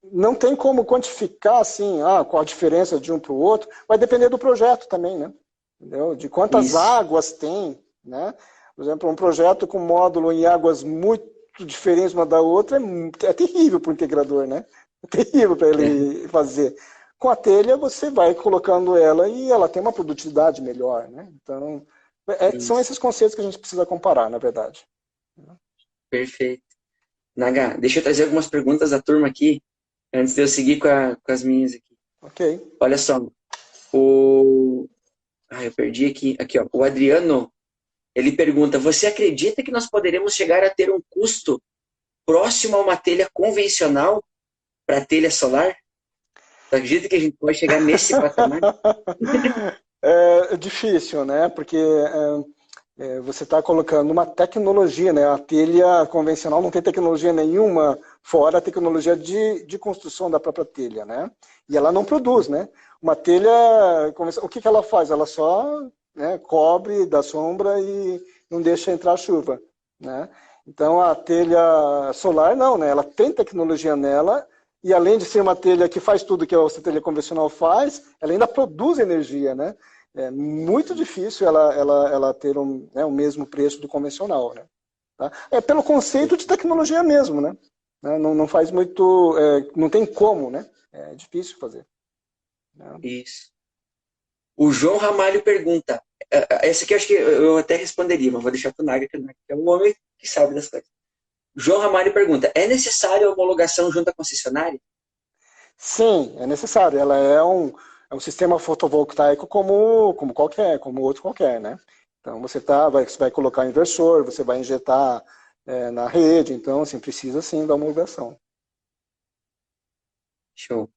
não tem como quantificar assim, qual a diferença de um para o outro. Vai depender do projeto também, né? Entendeu? De quantas águas tem, né? Por exemplo, um projeto com módulo em águas muito diferentes uma da outra é terrível para o integrador, né? É terrível para ele fazer. Com a telha, você vai colocando ela e ela tem uma produtividade melhor, né? Então, são esses conceitos que a gente precisa comparar, na verdade. Perfeito. Naga, deixa eu trazer algumas perguntas da turma aqui, antes de eu seguir com as minhas aqui. Ok. Olha só, eu perdi aqui. Aqui, ó. O Adriano, ele pergunta, você acredita que nós poderemos chegar a ter um custo próximo a uma telha convencional para telha solar? Você acredita que a gente pode chegar nesse patamar? É difícil, né? Porque você está colocando uma tecnologia, né? A telha convencional não tem tecnologia nenhuma fora a tecnologia de construção da própria telha, né? E ela não produz, né? Uma telha, o que ela faz? Ela só, né, cobre da sombra e não deixa entrar chuva, né? Então a telha solar não, né? Ela tem tecnologia nela. E além de ser uma telha que faz tudo que a telha convencional faz, ela ainda produz energia, né? É muito difícil ela ter o mesmo preço do convencional, né? Tá? É pelo conceito de tecnologia mesmo, né? Não faz muito... não tem como, né? É difícil fazer. Né? Isso. O João Ramalho pergunta, essa aqui eu acho que eu até responderia, mas vou deixar para o Naga, que é um homem que sabe das coisas. João Ramalho pergunta, é necessário a homologação junto à concessionária? Sim, é necessário. Ela é um sistema fotovoltaico como qualquer, como outro qualquer, né? Então você vai colocar inversor, você vai injetar na rede, então assim, precisa sim da homologação. Show.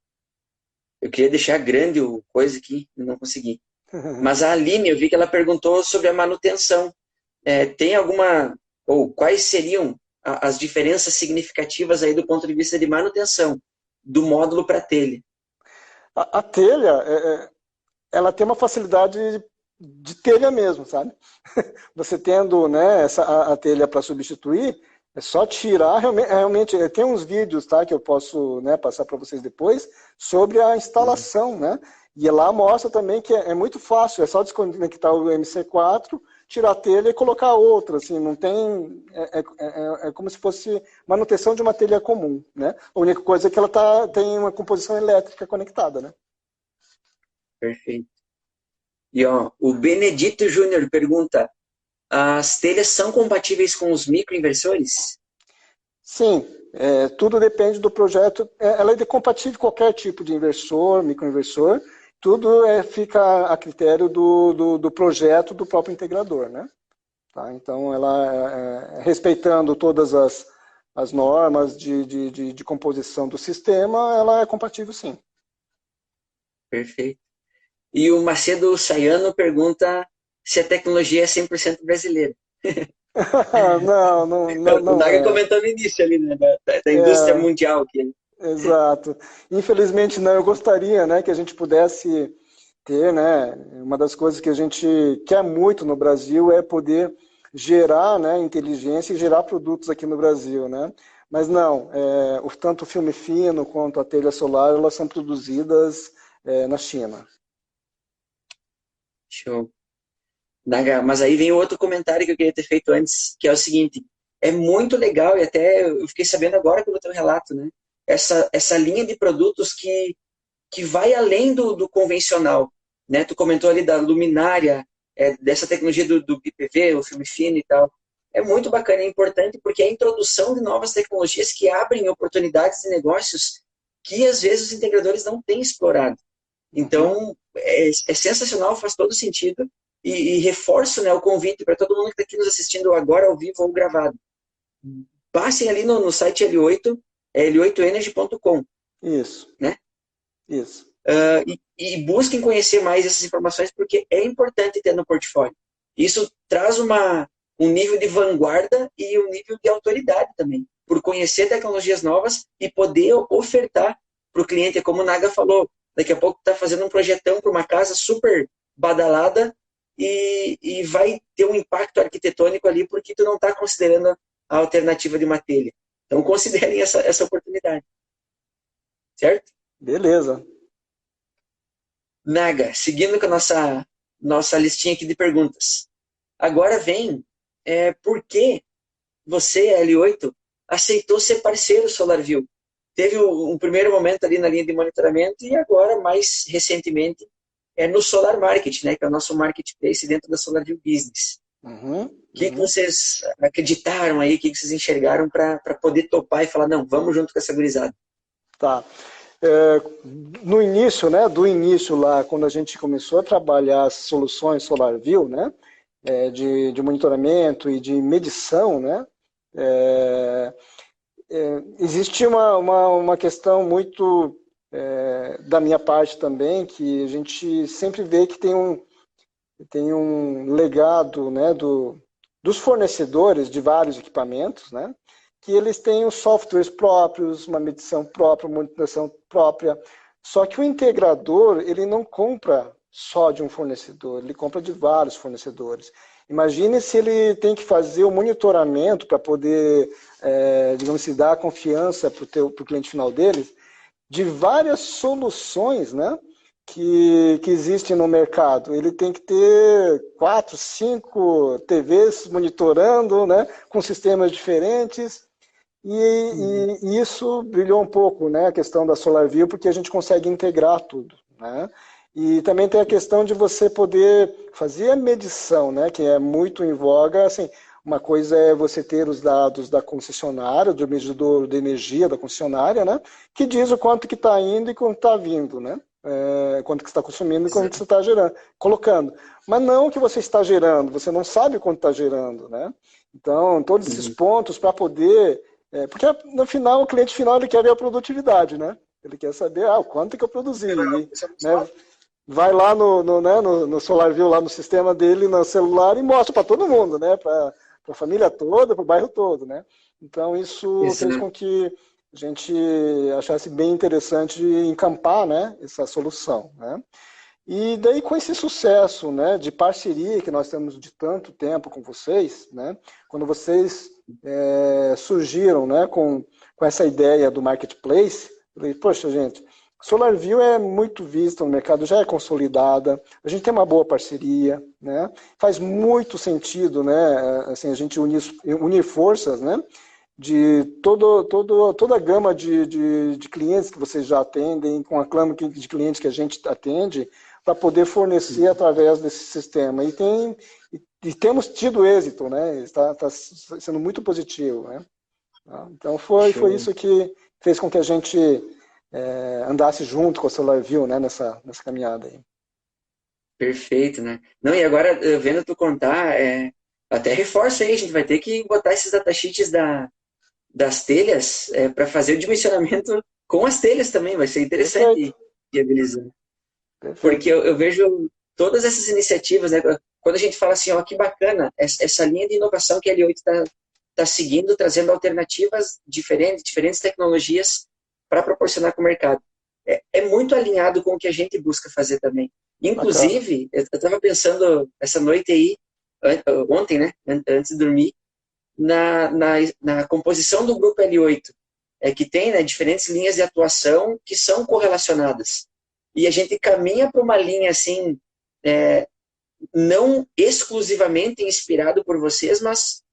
Eu queria deixar grande o coisa aqui, e não consegui. Mas a Aline, eu vi que ela perguntou sobre a manutenção. Tem alguma, ou quais seriam as diferenças significativas aí do ponto de vista de manutenção do módulo para a telha? A telha, ela tem uma facilidade de telha mesmo, sabe? Você tendo, né, a telha para substituir, é só tirar, realmente tem uns vídeos, tá, que eu posso, né, passar para vocês depois, sobre a instalação, né? E lá mostra também que é muito fácil, é só desconectar o MC4, tirar a telha e colocar outra, assim, não tem... É como se fosse manutenção de uma telha comum, né? A única coisa é que ela tem uma composição elétrica conectada, né? Perfeito. E ó, o Benedito Júnior pergunta: as telhas são compatíveis com os microinversores? Sim, tudo depende do projeto. Ela é compatível com qualquer tipo de inversor, microinversor. Tudo fica a critério do projeto do próprio integrador, né? Tá? Então, ela, respeitando todas as normas de composição do sistema, ela é compatível, sim. Perfeito. E o Macedo Sayano pergunta se a tecnologia é 100% brasileira. O Não Naga é. comentou no início ali, né, da indústria mundial. Exato. Infelizmente, não. Eu gostaria, né, que a gente pudesse ter, né, uma das coisas que a gente quer muito no Brasil é poder gerar, né, inteligência e gerar produtos aqui no Brasil, né? Mas não, tanto o filme fino quanto a telha solar, elas são produzidas na China. Show. Naga, mas aí vem outro comentário que eu queria ter feito antes, que é o seguinte: é muito legal, e até eu fiquei sabendo agora pelo teu relato, né? Essa linha de produtos que vai além do convencional, né? Tu comentou ali da luminária, dessa tecnologia do BPV, o filme fino e tal. É muito bacana, é importante porque é a introdução de novas tecnologias que abrem oportunidades de negócios que às vezes os integradores não têm explorado. Então, é sensacional, faz todo sentido. E reforço, né, o convite para todo mundo que está aqui nos assistindo agora ao vivo ou gravado. Passem ali no site L8, l8energy.com. Isso, né? isso. E busquem conhecer mais essas informações, porque é importante ter no portfólio. Isso traz um nível de vanguarda e um nível de autoridade também, por conhecer tecnologias novas e poder ofertar para o cliente. É como o Naga falou, daqui a pouco está fazendo um projetão para uma casa super badalada e vai ter um impacto arquitetônico ali, porque tu não está considerando a alternativa de uma telha. Então, considerem essa oportunidade. Certo? Beleza. Naga, seguindo com a nossa listinha aqui de perguntas. Agora vem por que você, L8, aceitou ser parceiro SolarView? Teve um primeiro momento ali na linha de monitoramento e agora, mais recentemente, no Solar Market, né, que é o nosso marketplace dentro da SolarView Business. O que vocês acreditaram aí, o que vocês enxergaram para poder topar e falar, não, vamos junto com essa gurizada? Tá. No início, né, do início lá, quando a gente começou a trabalhar as soluções SolarView, né, de monitoramento e de medição, né, existia uma questão muito da minha parte também, que a gente sempre vê que tem um legado, né, dos fornecedores de vários equipamentos, né, que eles têm os softwares próprios, uma medição própria, uma monitoração própria. Só que o integrador, ele não compra só de um fornecedor, ele compra de vários fornecedores. Imagine se ele tem que fazer o monitoramento para poder, digamos assim, dar confiança para o cliente final deles, de várias soluções, né, que existem no mercado. Ele tem que ter 4, 5 TVs monitorando, né, com sistemas diferentes. E isso brilhou um pouco, né, a questão da SolarView, porque a gente consegue integrar tudo, né? E também tem a questão de você poder fazer a medição, né, que é muito em voga. Assim, uma coisa é você ter os dados da concessionária, do medidor de energia da concessionária, né, que diz o quanto que está indo e quanto está vindo, né? Quanto que está consumindo e quanto que você está gerando, colocando. Mas não que você está gerando, você não sabe quanto está gerando, né? Então, todos esses pontos para poder... porque no final, o cliente final ele quer ver a produtividade, né? Ele quer saber o quanto que eu produzi. Né? Vai lá no SolarView, lá no sistema dele, no celular, e mostra para todo mundo, né? Para a família toda, para o bairro todo, né? Então, isso fez com que a gente achasse bem interessante encampar, né, essa solução, né? E daí, com esse sucesso, né, de parceria que nós temos de tanto tempo com vocês, né, quando vocês surgiram, né, com essa ideia do marketplace, eu falei, poxa, gente, SolarView é muito vista no mercado, já é consolidada, a gente tem uma boa parceria, né, faz muito sentido, né, assim, a gente unir forças, né, de toda a gama de clientes que vocês já atendem, com a gama de clientes que a gente atende, para poder fornecer através desse sistema. E temos tido êxito, né? Está sendo muito positivo, né? Então foi isso que fez com que a gente andasse junto com a SolarView, né? Nessa caminhada aí. Perfeito, né? Não, e agora, vendo tu contar, até reforço aí, a gente vai ter que botar esses datasheets das telhas para fazer o dimensionamento com as telhas também, vai ser interessante viabilizar. Porque eu vejo todas essas iniciativas, né? Quando a gente fala assim, ó, que bacana, essa linha de inovação que a L8 está seguindo, trazendo alternativas diferentes tecnologias para proporcionar com o mercado. É muito alinhado com o que a gente busca fazer também. Inclusive, eu estava pensando essa noite aí, ontem, né, antes de dormir, na composição do grupo L8, que tem, né, diferentes linhas de atuação que são correlacionadas. E a gente caminha para uma linha assim, não exclusivamente inspirado por vocês, mas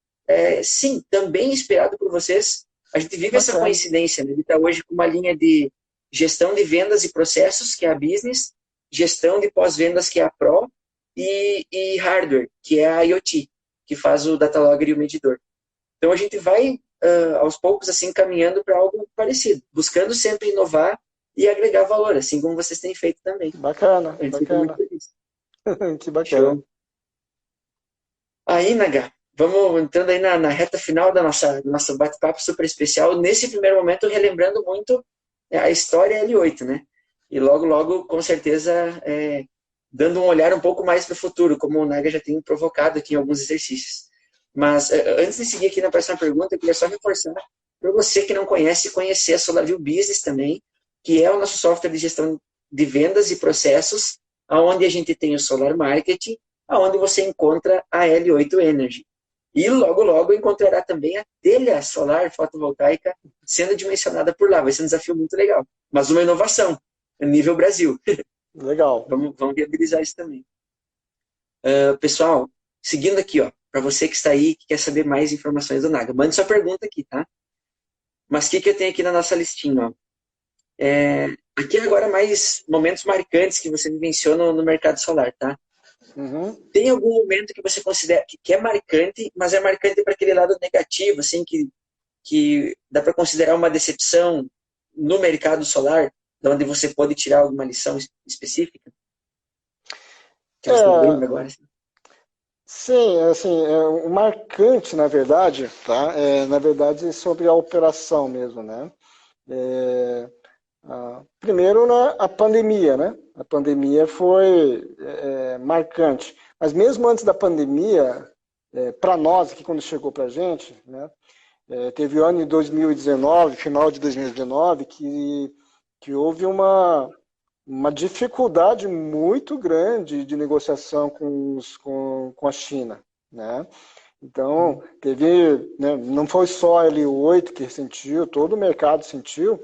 sim, também inspirado por vocês. A gente vive essa coincidência, né? A gente está hoje com uma linha de gestão de vendas e processos, que é a Business, gestão de pós-vendas, que é a Pro, e hardware, que é a IoT, que faz o datalogger e o medidor. Então a gente vai, aos poucos, assim, caminhando para algo parecido, buscando sempre inovar e agregar valor, assim como vocês têm feito também. Bacana, A gente fica muito feliz. Que bacana. Show. Aí, Naga, vamos entrando aí na reta final do nosso bate-papo super especial. Nesse primeiro momento, relembrando muito a história L8, né? E logo, com certeza, dando um olhar um pouco mais para o futuro, como o Naga já tem provocado aqui em alguns exercícios. Mas, antes de seguir aqui na próxima pergunta, eu queria só reforçar para você que não conhece, conhecer a SolarView Business também, que é o nosso software de gestão de vendas e processos, onde a gente tem o Solar Marketing, onde você encontra a L8 Energy. E logo encontrará também a telha solar fotovoltaica sendo dimensionada por lá. Vai ser um desafio muito legal. Mas uma inovação, nível Brasil. Legal. Vamos viabilizar isso também. Pessoal, seguindo aqui, ó, para você que está aí, que quer saber mais informações do Naga, mande sua pergunta aqui, tá? Mas o que eu tenho aqui na nossa listinha, ó? Aqui agora mais momentos marcantes que você vivenciou no mercado solar, tá? Uhum. Tem algum momento que você considera que é marcante, mas é marcante para aquele lado negativo, assim, que dá para considerar uma decepção no mercado solar, de onde você pode tirar alguma lição específica? Que você lembra agora? Assim? Sim, assim, o marcante, na verdade, tá? Na verdade, sobre a operação mesmo, né? Primeiro, a pandemia, né? A pandemia foi marcante. Mas mesmo antes da pandemia, para nós, que quando chegou para a gente, né? Teve o ano de 2019, final de 2019, que houve uma dificuldade muito grande de negociação com a China, né? Então, teve, né, não foi só a L8 que sentiu, todo o mercado sentiu,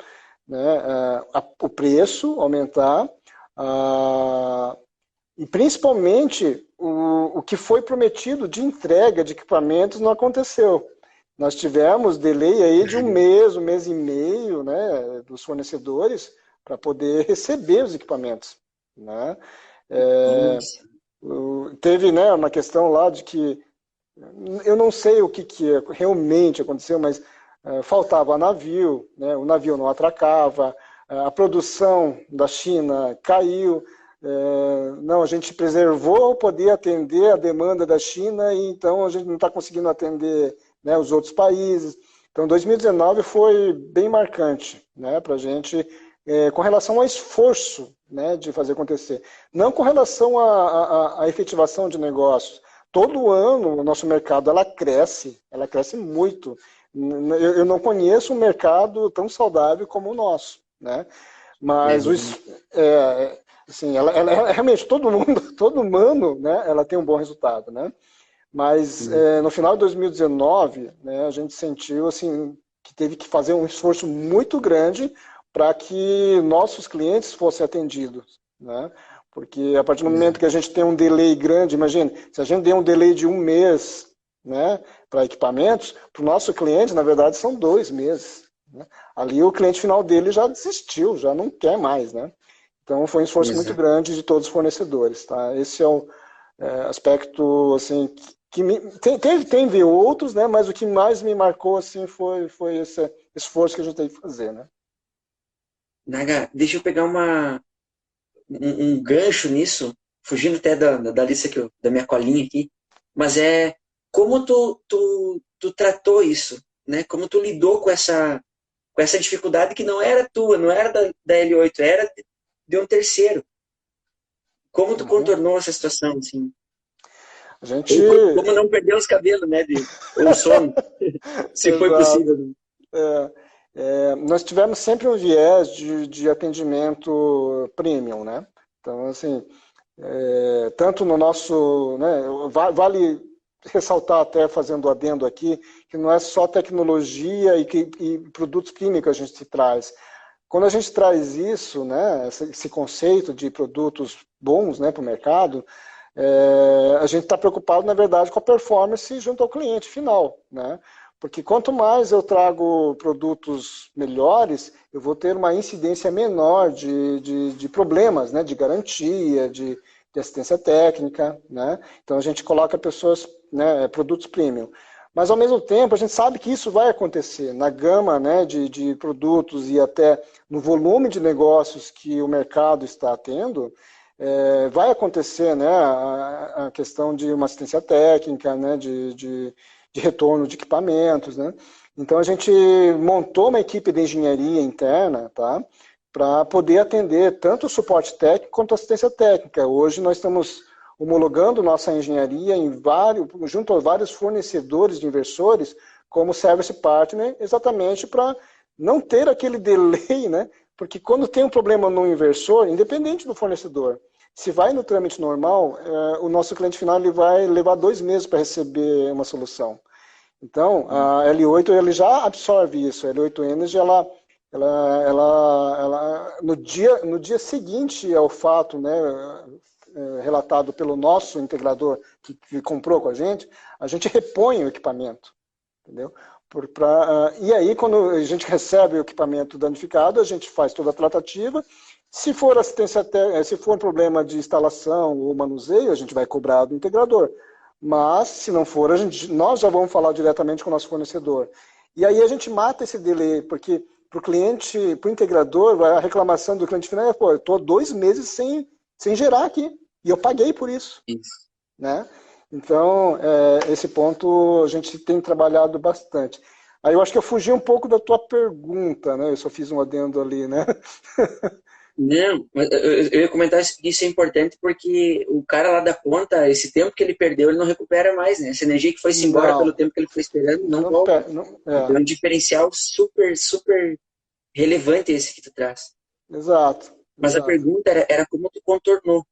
né, o preço aumentar, e principalmente o que foi prometido de entrega de equipamentos não aconteceu. Nós tivemos delay aí de um mês e meio, né, dos fornecedores para poder receber os equipamentos, né? Teve, né, uma questão lá de que eu não sei o que realmente aconteceu, mas faltava navio, né, o navio não atracava, a produção da China caiu, não, a gente preservou poder atender a demanda da China e então a gente não está conseguindo atender, né, os outros países. Então 2019 foi bem marcante, né, para a gente, com relação ao esforço, né, de fazer acontecer. Não com relação à efetivação de negócios. Todo ano o nosso mercado ela cresce muito. Eu não conheço um mercado tão saudável como o nosso, né? Mas assim, ela realmente todo mundo, né? Ela tem um bom resultado, né? Mas no final de 2019, né, a gente sentiu assim que teve que fazer um esforço muito grande para que nossos clientes fossem atendidos, né? Porque a partir do momento que a gente tem um delay grande, imagine, se a gente tem um delay de um mês, né, para equipamentos, para o nosso cliente, na verdade, são 2 meses. Né? Ali o cliente final dele já desistiu, já não quer mais, né? Então, foi um esforço muito Exato. grande de todos os fornecedores, tá? Esse é o aspecto, assim, tem outros, né? Mas o que mais me marcou, assim, foi esse esforço que a gente teve que fazer, né? Naga, deixa eu pegar um gancho nisso, fugindo até da lista da minha colinha aqui, mas é como tu tratou isso, né? Como tu lidou com essa dificuldade que não era tua, não era da L8, era de um terceiro. Como tu Uhum. contornou essa situação, assim? A gente... Ou como não perder os cabelos, né? Ou o sono, se foi Exato. possível. Né? Nós tivemos sempre um viés de atendimento premium, né? Então, assim, tanto no nosso, né, vale ressaltar até fazendo adendo aqui, que não é só tecnologia e produtos químicos que a gente traz. Quando a gente traz isso, né, esse conceito de produtos bons, né, para o mercado, a gente está preocupado, na verdade, com a performance junto ao cliente final, né? Porque quanto mais eu trago produtos melhores, eu vou ter uma incidência menor de problemas, né? De garantia, de assistência técnica, né? Então a gente coloca pessoas, né, produtos premium. Mas ao mesmo tempo a gente sabe que isso vai acontecer na gama, né, de produtos e até no volume de negócios que o mercado está tendo, vai acontecer, né, a questão de uma assistência técnica, né, de retorno de equipamentos, né? Então a gente montou uma equipe de engenharia interna, tá? Para poder atender tanto o suporte técnico quanto a assistência técnica. Hoje nós estamos homologando nossa engenharia junto a vários fornecedores de inversores como service partner, exatamente para não ter aquele delay, né? Porque quando tem um problema no inversor, independente do fornecedor, se vai no trâmite normal, o nosso cliente final ele vai levar 2 meses para receber uma solução. Então, a L8 ele já absorve isso. A L8 Energy, no dia seguinte ao fato, né, relatado pelo nosso integrador que comprou com a gente repõe o equipamento, entendeu? E aí, quando a gente recebe o equipamento danificado, a gente faz toda a tratativa. Se for se for um problema de instalação ou manuseio, a gente vai cobrar do integrador. Mas, se não for, nós já vamos falar diretamente com o nosso fornecedor. E aí a gente mata esse delay, porque para o cliente, para o integrador, a reclamação do cliente final é, pô, eu estou 2 meses sem gerar aqui, e eu paguei por isso. Isso. Né? Então, esse ponto a gente tem trabalhado bastante. Aí eu acho que eu fugi um pouco da tua pergunta, né? Eu só fiz um adendo ali, né? Não, eu ia comentar que isso é importante porque o cara lá da ponta, esse tempo que ele perdeu, ele não recupera mais, né? Essa energia que foi-se embora pelo Não, tempo que ele foi esperando, não volta. Então é um diferencial super, super relevante esse que tu traz. exato, Mas a exato. pergunta era como tu contornou.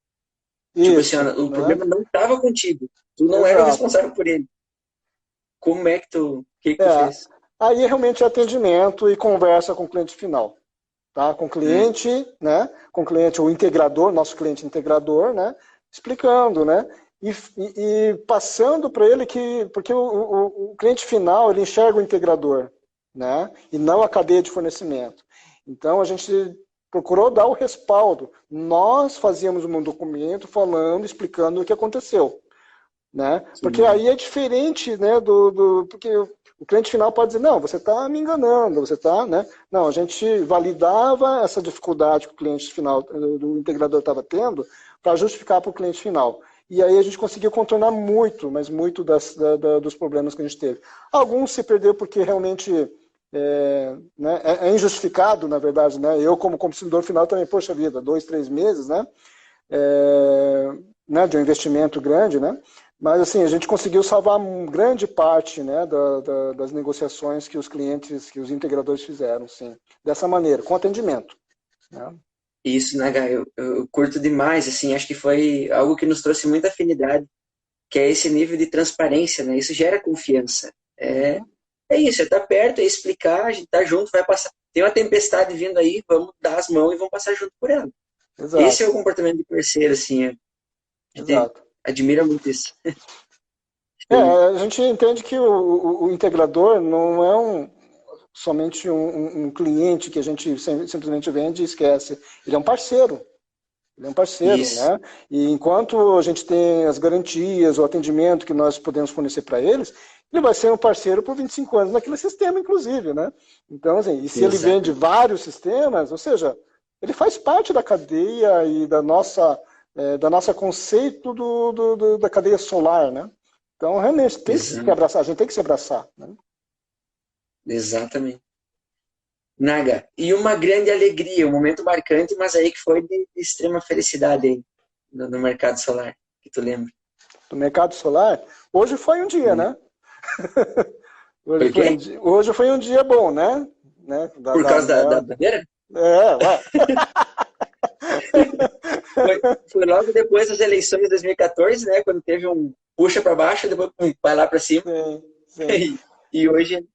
Tipo assim, Isso, ó, o né? problema não estava contigo. Tu não era o Exato. responsável por ele. Como é que o que que tu É, fez? aí realmente é atendimento e conversa com o cliente final. Tá? Com o Hum, cliente, né? Com o cliente, o integrador, nosso cliente integrador, né? Explicando, né? E passando para ele porque o cliente final ele enxerga o integrador, né? E não a cadeia de fornecimento. Então a gente procurou dar o respaldo. Nós fazíamos um documento falando, explicando o que aconteceu, né? Porque sim, aí é diferente, né? Porque o cliente final pode dizer, não, você está me enganando, você está, né? Não, a gente validava essa dificuldade que o cliente final, do integrador estava tendo, para justificar para o cliente final. E aí a gente conseguiu contornar muito, mas muito dos problemas que a gente teve. Alguns se perdeu porque realmente né, é injustificado, na verdade, né? Eu, como consumidor final, também, poxa vida, 2, 3 meses, né? Né, de um investimento grande, né? Mas assim, a gente conseguiu salvar grande parte, né, das negociações que os clientes, que os integradores fizeram, sim. Dessa maneira, com atendimento. Né? isso, né, Gai? Eu curto demais, assim, acho que foi algo que nos trouxe muita afinidade, que é esse nível de transparência, né? Isso gera confiança. Uhum. É isso, é estar perto, é explicar, a gente tá junto, vai passar. Tem uma tempestade vindo aí, vamos dar as mãos e vamos passar junto por ela. Esse é Exato, o comportamento de parceiro, assim, a gente exato. admira muito isso. A gente entende que o integrador não é somente um cliente que a gente simplesmente vende e esquece. Ele é um parceiro. Ele é um parceiro, Isso. né? E enquanto a gente tem as garantias, o atendimento que nós podemos fornecer para eles, ele vai ser um parceiro por 25 anos naquele sistema, inclusive, né? Então, assim, e se ele vende vários sistemas, ou seja, ele faz parte da cadeia e da nossa conceito da cadeia solar, né? Então, realmente, tem que se abraçar, a gente tem que se abraçar, né? Exatamente. Naga, e uma grande alegria, um momento marcante, mas aí que foi de extrema felicidade aí no mercado solar, que tu lembra? Do mercado solar, hoje foi um dia, né? Hoje foi um dia bom, né? Por causa da bandeira? Ué. Foi logo depois das eleições de 2014, né? Quando teve um puxa para baixo, depois vai lá para cima. Sim. E hoje...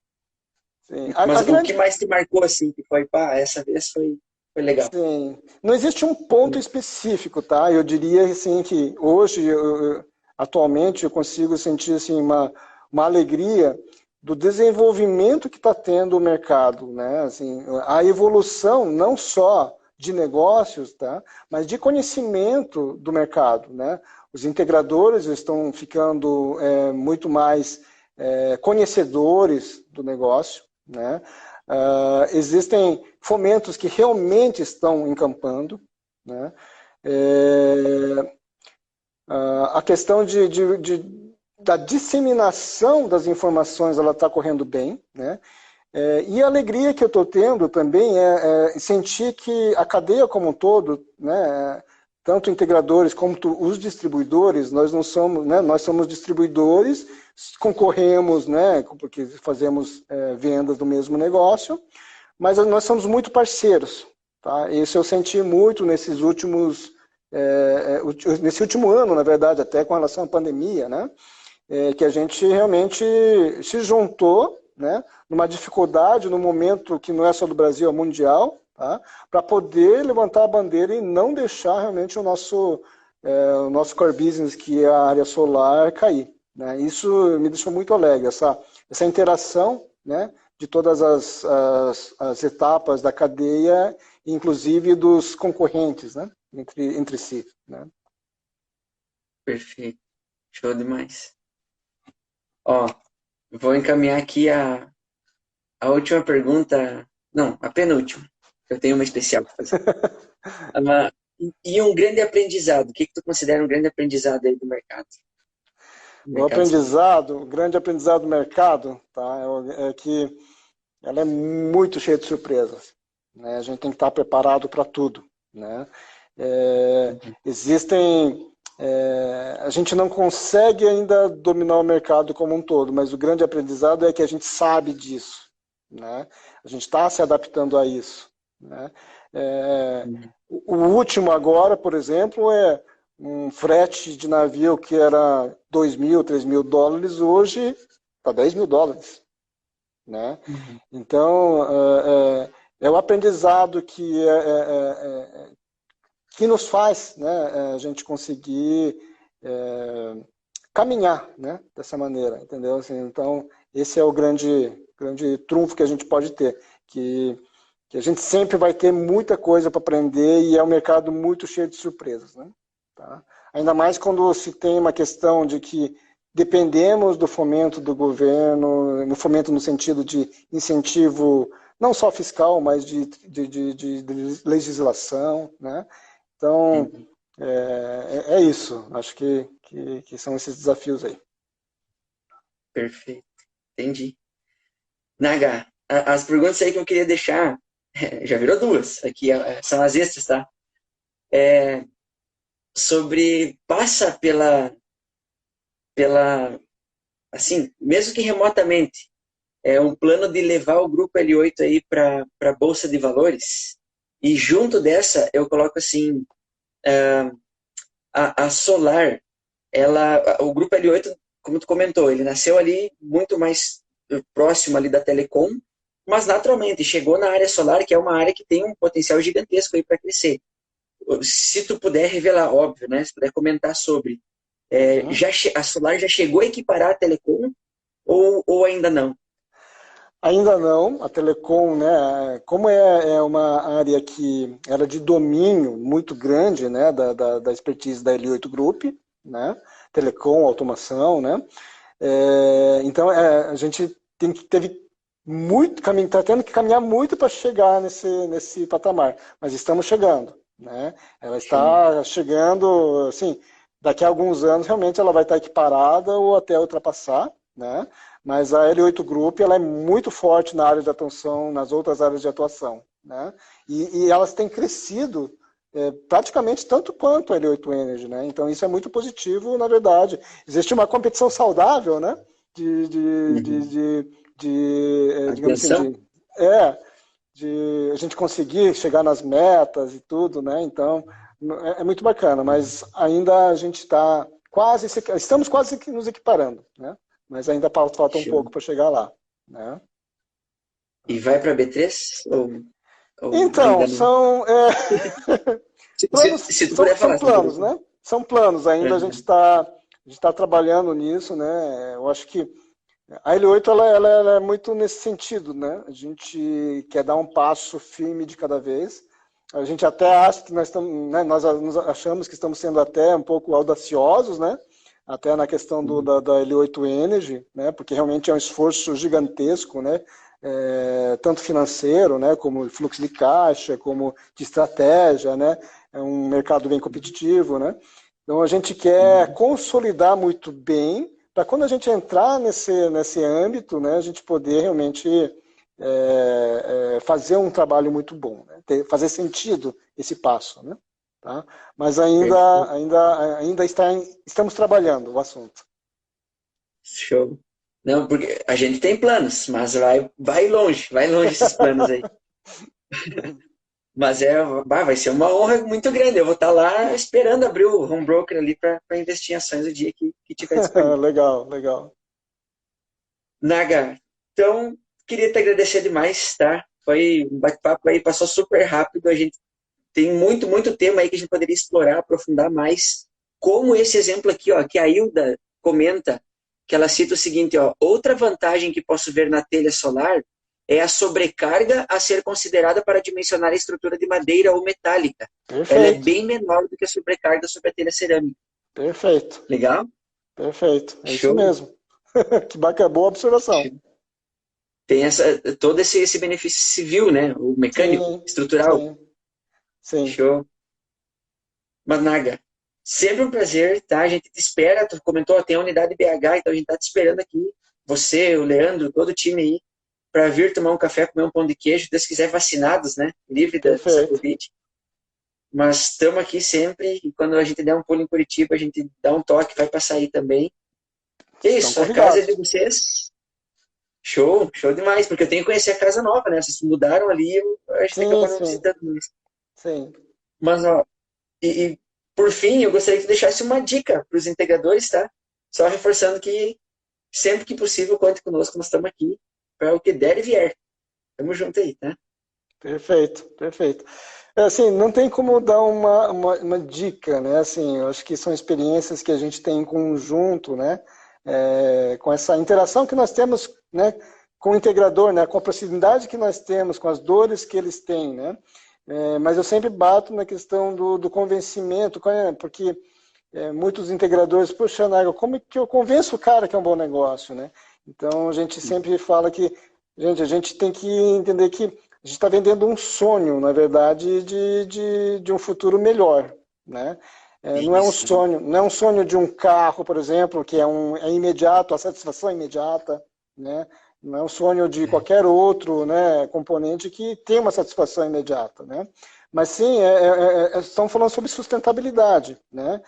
Sim. Mas o que mais te marcou, assim, que foi, pá, essa vez foi legal? Sim. Não existe um ponto específico, tá? Eu diria, assim, que hoje, atualmente, eu consigo sentir, assim, uma alegria do desenvolvimento que está tendo o mercado, né? Assim, a evolução não só de negócios, tá? Mas de conhecimento do mercado, né? Os integradores estão ficando muito mais conhecedores do negócio, né? Existem fomentos que realmente estão encampando, né? A questão da disseminação das informações, ela está correndo bem, né? E a alegria que eu estou tendo também é sentir que a cadeia como um todo, né, tanto integradores como os distribuidores, nós não somos, né, nós somos distribuidores, concorremos, né, porque fazemos vendas do mesmo negócio, mas nós somos muito parceiros, tá? Isso eu senti muito nesse último ano, na verdade, até com relação à pandemia, né, que a gente realmente se juntou, né, numa dificuldade, num momento que não é só do Brasil, é mundial, tá? Para poder levantar a bandeira e não deixar realmente o nosso core business, que é a área solar, cair, né? Isso me deixou muito alegre, essa interação, né, de todas as etapas da cadeia, inclusive dos concorrentes, né, entre si, né? Perfeito. Show demais. Ó, vou encaminhar aqui a última pergunta, não, a penúltima. Eu tenho uma especial para fazer. E um grande aprendizado. O que tu considera um grande aprendizado aí do mercado? O grande aprendizado do mercado, tá, é que ela é muito cheia de surpresas, né? A gente tem que estar preparado para tudo, né? A gente não consegue ainda dominar o mercado como um todo, mas o grande aprendizado é que a gente sabe disso, né? A gente está se adaptando a isso, né? O último agora, por exemplo, é um frete de navio que era $2.000, $3.000, hoje está $10.000, né? Então, é o aprendizado que nos faz, né, a gente conseguir caminhar, né, dessa maneira, entendeu? Assim, então, esse é o grande trunfo que a gente pode ter, que a gente sempre vai ter muita coisa para aprender e é um mercado muito cheio de surpresas, né? Tá? Ainda mais quando se tem uma questão de que dependemos do fomento do governo, no fomento no sentido de incentivo, não só fiscal, mas de legislação, né? Então, é isso. Acho que são esses desafios aí. Perfeito. Entendi. Naga, as perguntas aí que eu queria deixar, já virou duas. Aqui são as extras, tá? Passa pela, assim, mesmo que remotamente, um plano de levar o grupo L8 aí para a Bolsa de Valores. E junto dessa, eu coloco assim, a Solar, o grupo L8, como tu comentou, ele nasceu ali muito mais próximo ali da Telecom, mas naturalmente chegou na área solar, que é uma área que tem um potencial gigantesco aí para crescer. Se tu puder revelar, óbvio, né? Se puder comentar sobre, a Solar já chegou a equiparar a Telecom ou ainda não? Ainda não, a Telecom, né, como é uma área que era de domínio muito grande, né, da expertise da L8 Group, né, Telecom, automação, né, então a gente teve muito caminho, está tendo que caminhar muito para chegar nesse patamar, mas estamos chegando, né, ela Show. está chegando, assim, daqui a alguns anos realmente ela vai estar equiparada ou até ultrapassar, né, mas a L8 Group ela é muito forte na área de atuação, nas outras áreas de atuação, né? E elas têm crescido praticamente tanto quanto a L8 Energy, né? Então isso é muito positivo, na verdade. Existe uma competição saudável, né? Uhum. Digamos assim, Atenção? de a gente conseguir chegar nas metas e tudo, né? Então é muito bacana, mas ainda a gente está estamos quase nos equiparando, né? Mas ainda falta um Show. pouco para chegar lá, né? E vai para B3? Ou Então, ainda não? planos, Se tu puder são falar, se tu puder planos, falar. né? São planos, ainda Uhum. a gente tá trabalhando nisso, né? Eu acho que a L8 ela é muito nesse sentido, né? A gente quer dar um passo firme de cada vez. A gente até acha que nós estamos, né? Nós achamos que estamos sendo até um pouco audaciosos, né? Até na questão Uhum. da L8 Energy, né? Porque realmente é um esforço gigantesco, né? Tanto financeiro, né? Como fluxo de caixa, como de estratégia, né? É um mercado bem competitivo, né? Então a gente quer Uhum. consolidar muito bem para quando a gente entrar nesse âmbito, né, a gente poder realmente fazer um trabalho muito bom, né, fazer sentido esse passo, né, tá? Mas Perfeito. estamos trabalhando o assunto. Show. Não, porque a gente tem planos, mas vai longe esses planos aí. Mas vai ser uma honra muito grande. Eu vou estar lá esperando abrir o home broker ali para investir em ações o dia que tiver disponível. Legal, legal. Naga, então queria te agradecer demais, tá? Foi um bate-papo aí, passou super rápido. A gente tem muito tema aí que a gente poderia explorar, aprofundar mais. Como esse exemplo aqui, ó, que a Hilda comenta, que ela cita o seguinte, ó, outra vantagem que posso ver na telha solar é a sobrecarga a ser considerada para dimensionar a estrutura de madeira ou metálica. Ela é Perfeito, bem menor do que a sobrecarga sobre a telha cerâmica. perfeito, Legal? perfeito. É isso Show. mesmo. Que bacana, boa observação. Tem todo esse benefício civil, né? O mecânico, Sim, estrutural. sim, sim. Show. Managa, sempre um prazer, tá? A gente te espera. Tu comentou, tem a unidade BH, então a gente tá te esperando aqui. Você, o Leandro, todo o time aí, para vir tomar um café, comer um pão de queijo, se Deus quiser, vacinados, né? Livre dessa Perfeito. Covid. Mas estamos aqui sempre e quando a gente der um pulo em Curitiba, a gente dá um toque, vai passar aí também. É Estão isso, a casa é de convidados. vocês. Show, show demais, porque eu tenho que conhecer a casa nova, né? Vocês mudaram ali, a gente Sim, acabou não sim, visitando mais. sim. Mas, ó, por fim, eu gostaria que tu deixasse uma dica para os integradores, tá? Só reforçando que sempre que possível, conte conosco, nós estamos aqui para o que der e vier. Tamo junto aí, tá? Perfeito, perfeito. Assim, não tem como dar uma dica, né? Assim, eu acho que são experiências que a gente tem em conjunto, né? Com essa interação que nós temos, né? Com o integrador, né? Com a proximidade que nós temos, com as dores que eles têm, né? Mas eu sempre bato na questão do convencimento, porque muitos integradores, puxa, Naga, como é que eu convenço o cara que é um bom negócio, né? Então a gente sempre fala que, gente, a gente tem que entender que a gente está vendendo um sonho, na verdade, de um futuro melhor, né? Não é um Isso. sonho, não é um sonho de um carro, por exemplo, que é imediato, a satisfação é imediata, né? Não é um sonho de qualquer outro, né, componente que tem uma satisfação imediata, né? Mas sim, estamos falando sobre sustentabilidade, né?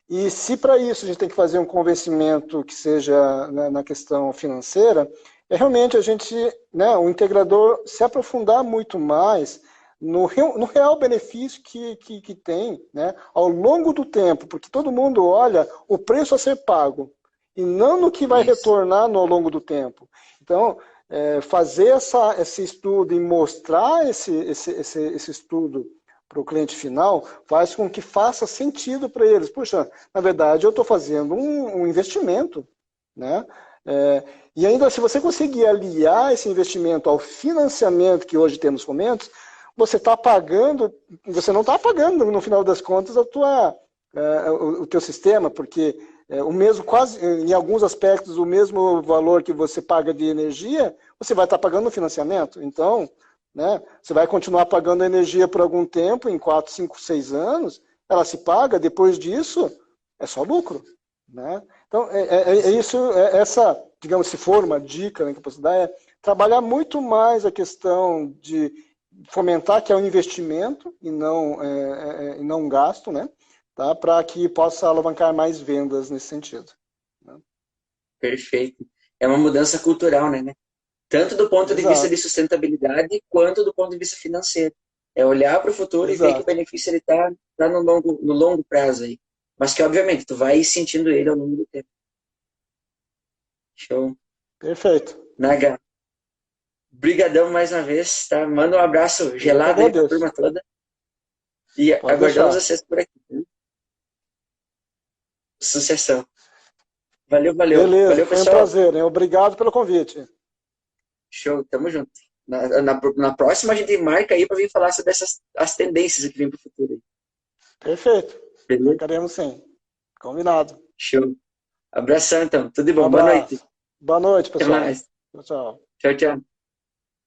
E se para isso a gente tem que fazer um convencimento que seja, né, na questão financeira, realmente a gente, né, o integrador se aprofundar muito mais no real benefício que tem, né, ao longo do tempo, porque todo mundo olha o preço a ser pago e não no que vai Isso. retornar no, ao longo do tempo. Então, fazer esse estudo e mostrar esse estudo para o cliente final faz com que faça sentido para eles. Puxa, na verdade eu estou fazendo um investimento, né? E ainda, se você conseguir aliar esse investimento ao financiamento que hoje temos fomentos, você não está pagando, no final das contas, o teu sistema, porque o mesmo, quase, em alguns aspectos, o mesmo valor que você paga de energia, você vai estar pagando no financiamento. Então, né, você vai continuar pagando a energia por algum tempo, em 4, 5, 6 anos, ela se paga, depois disso, é só lucro. Né? Então, essa, digamos, se for uma dica, né, que eu posso dar, é trabalhar muito mais a questão de fomentar que é um investimento e não um gasto, né? Tá? Para que possa alavancar mais vendas nesse sentido. Né? Perfeito. É uma mudança cultural, né? Tanto do ponto de vista de sustentabilidade, quanto do ponto de vista financeiro. É olhar para o futuro e ver que o benefício ele está no longo prazo aí. Mas que, obviamente, tu vai sentindo ele ao longo do tempo. Show. Perfeito. Naga, brigadão mais uma vez, tá? Manda um abraço gelado aí para a turma toda. E Pode aguardamos deixar. vocês por aqui. Né? Sucessão. Valeu. Beleza, Valeu, foi pessoal. um prazer. Hein? Obrigado pelo convite. Show, tamo junto. Na próxima a gente marca aí para vir falar sobre as tendências que vem para o futuro. Perfeito. Beleza? Marcaremos sim. Combinado. Show. Abração, então. Tudo de bom. Boa noite. Boa noite, pessoal. Até mais. Tchau. Tchau.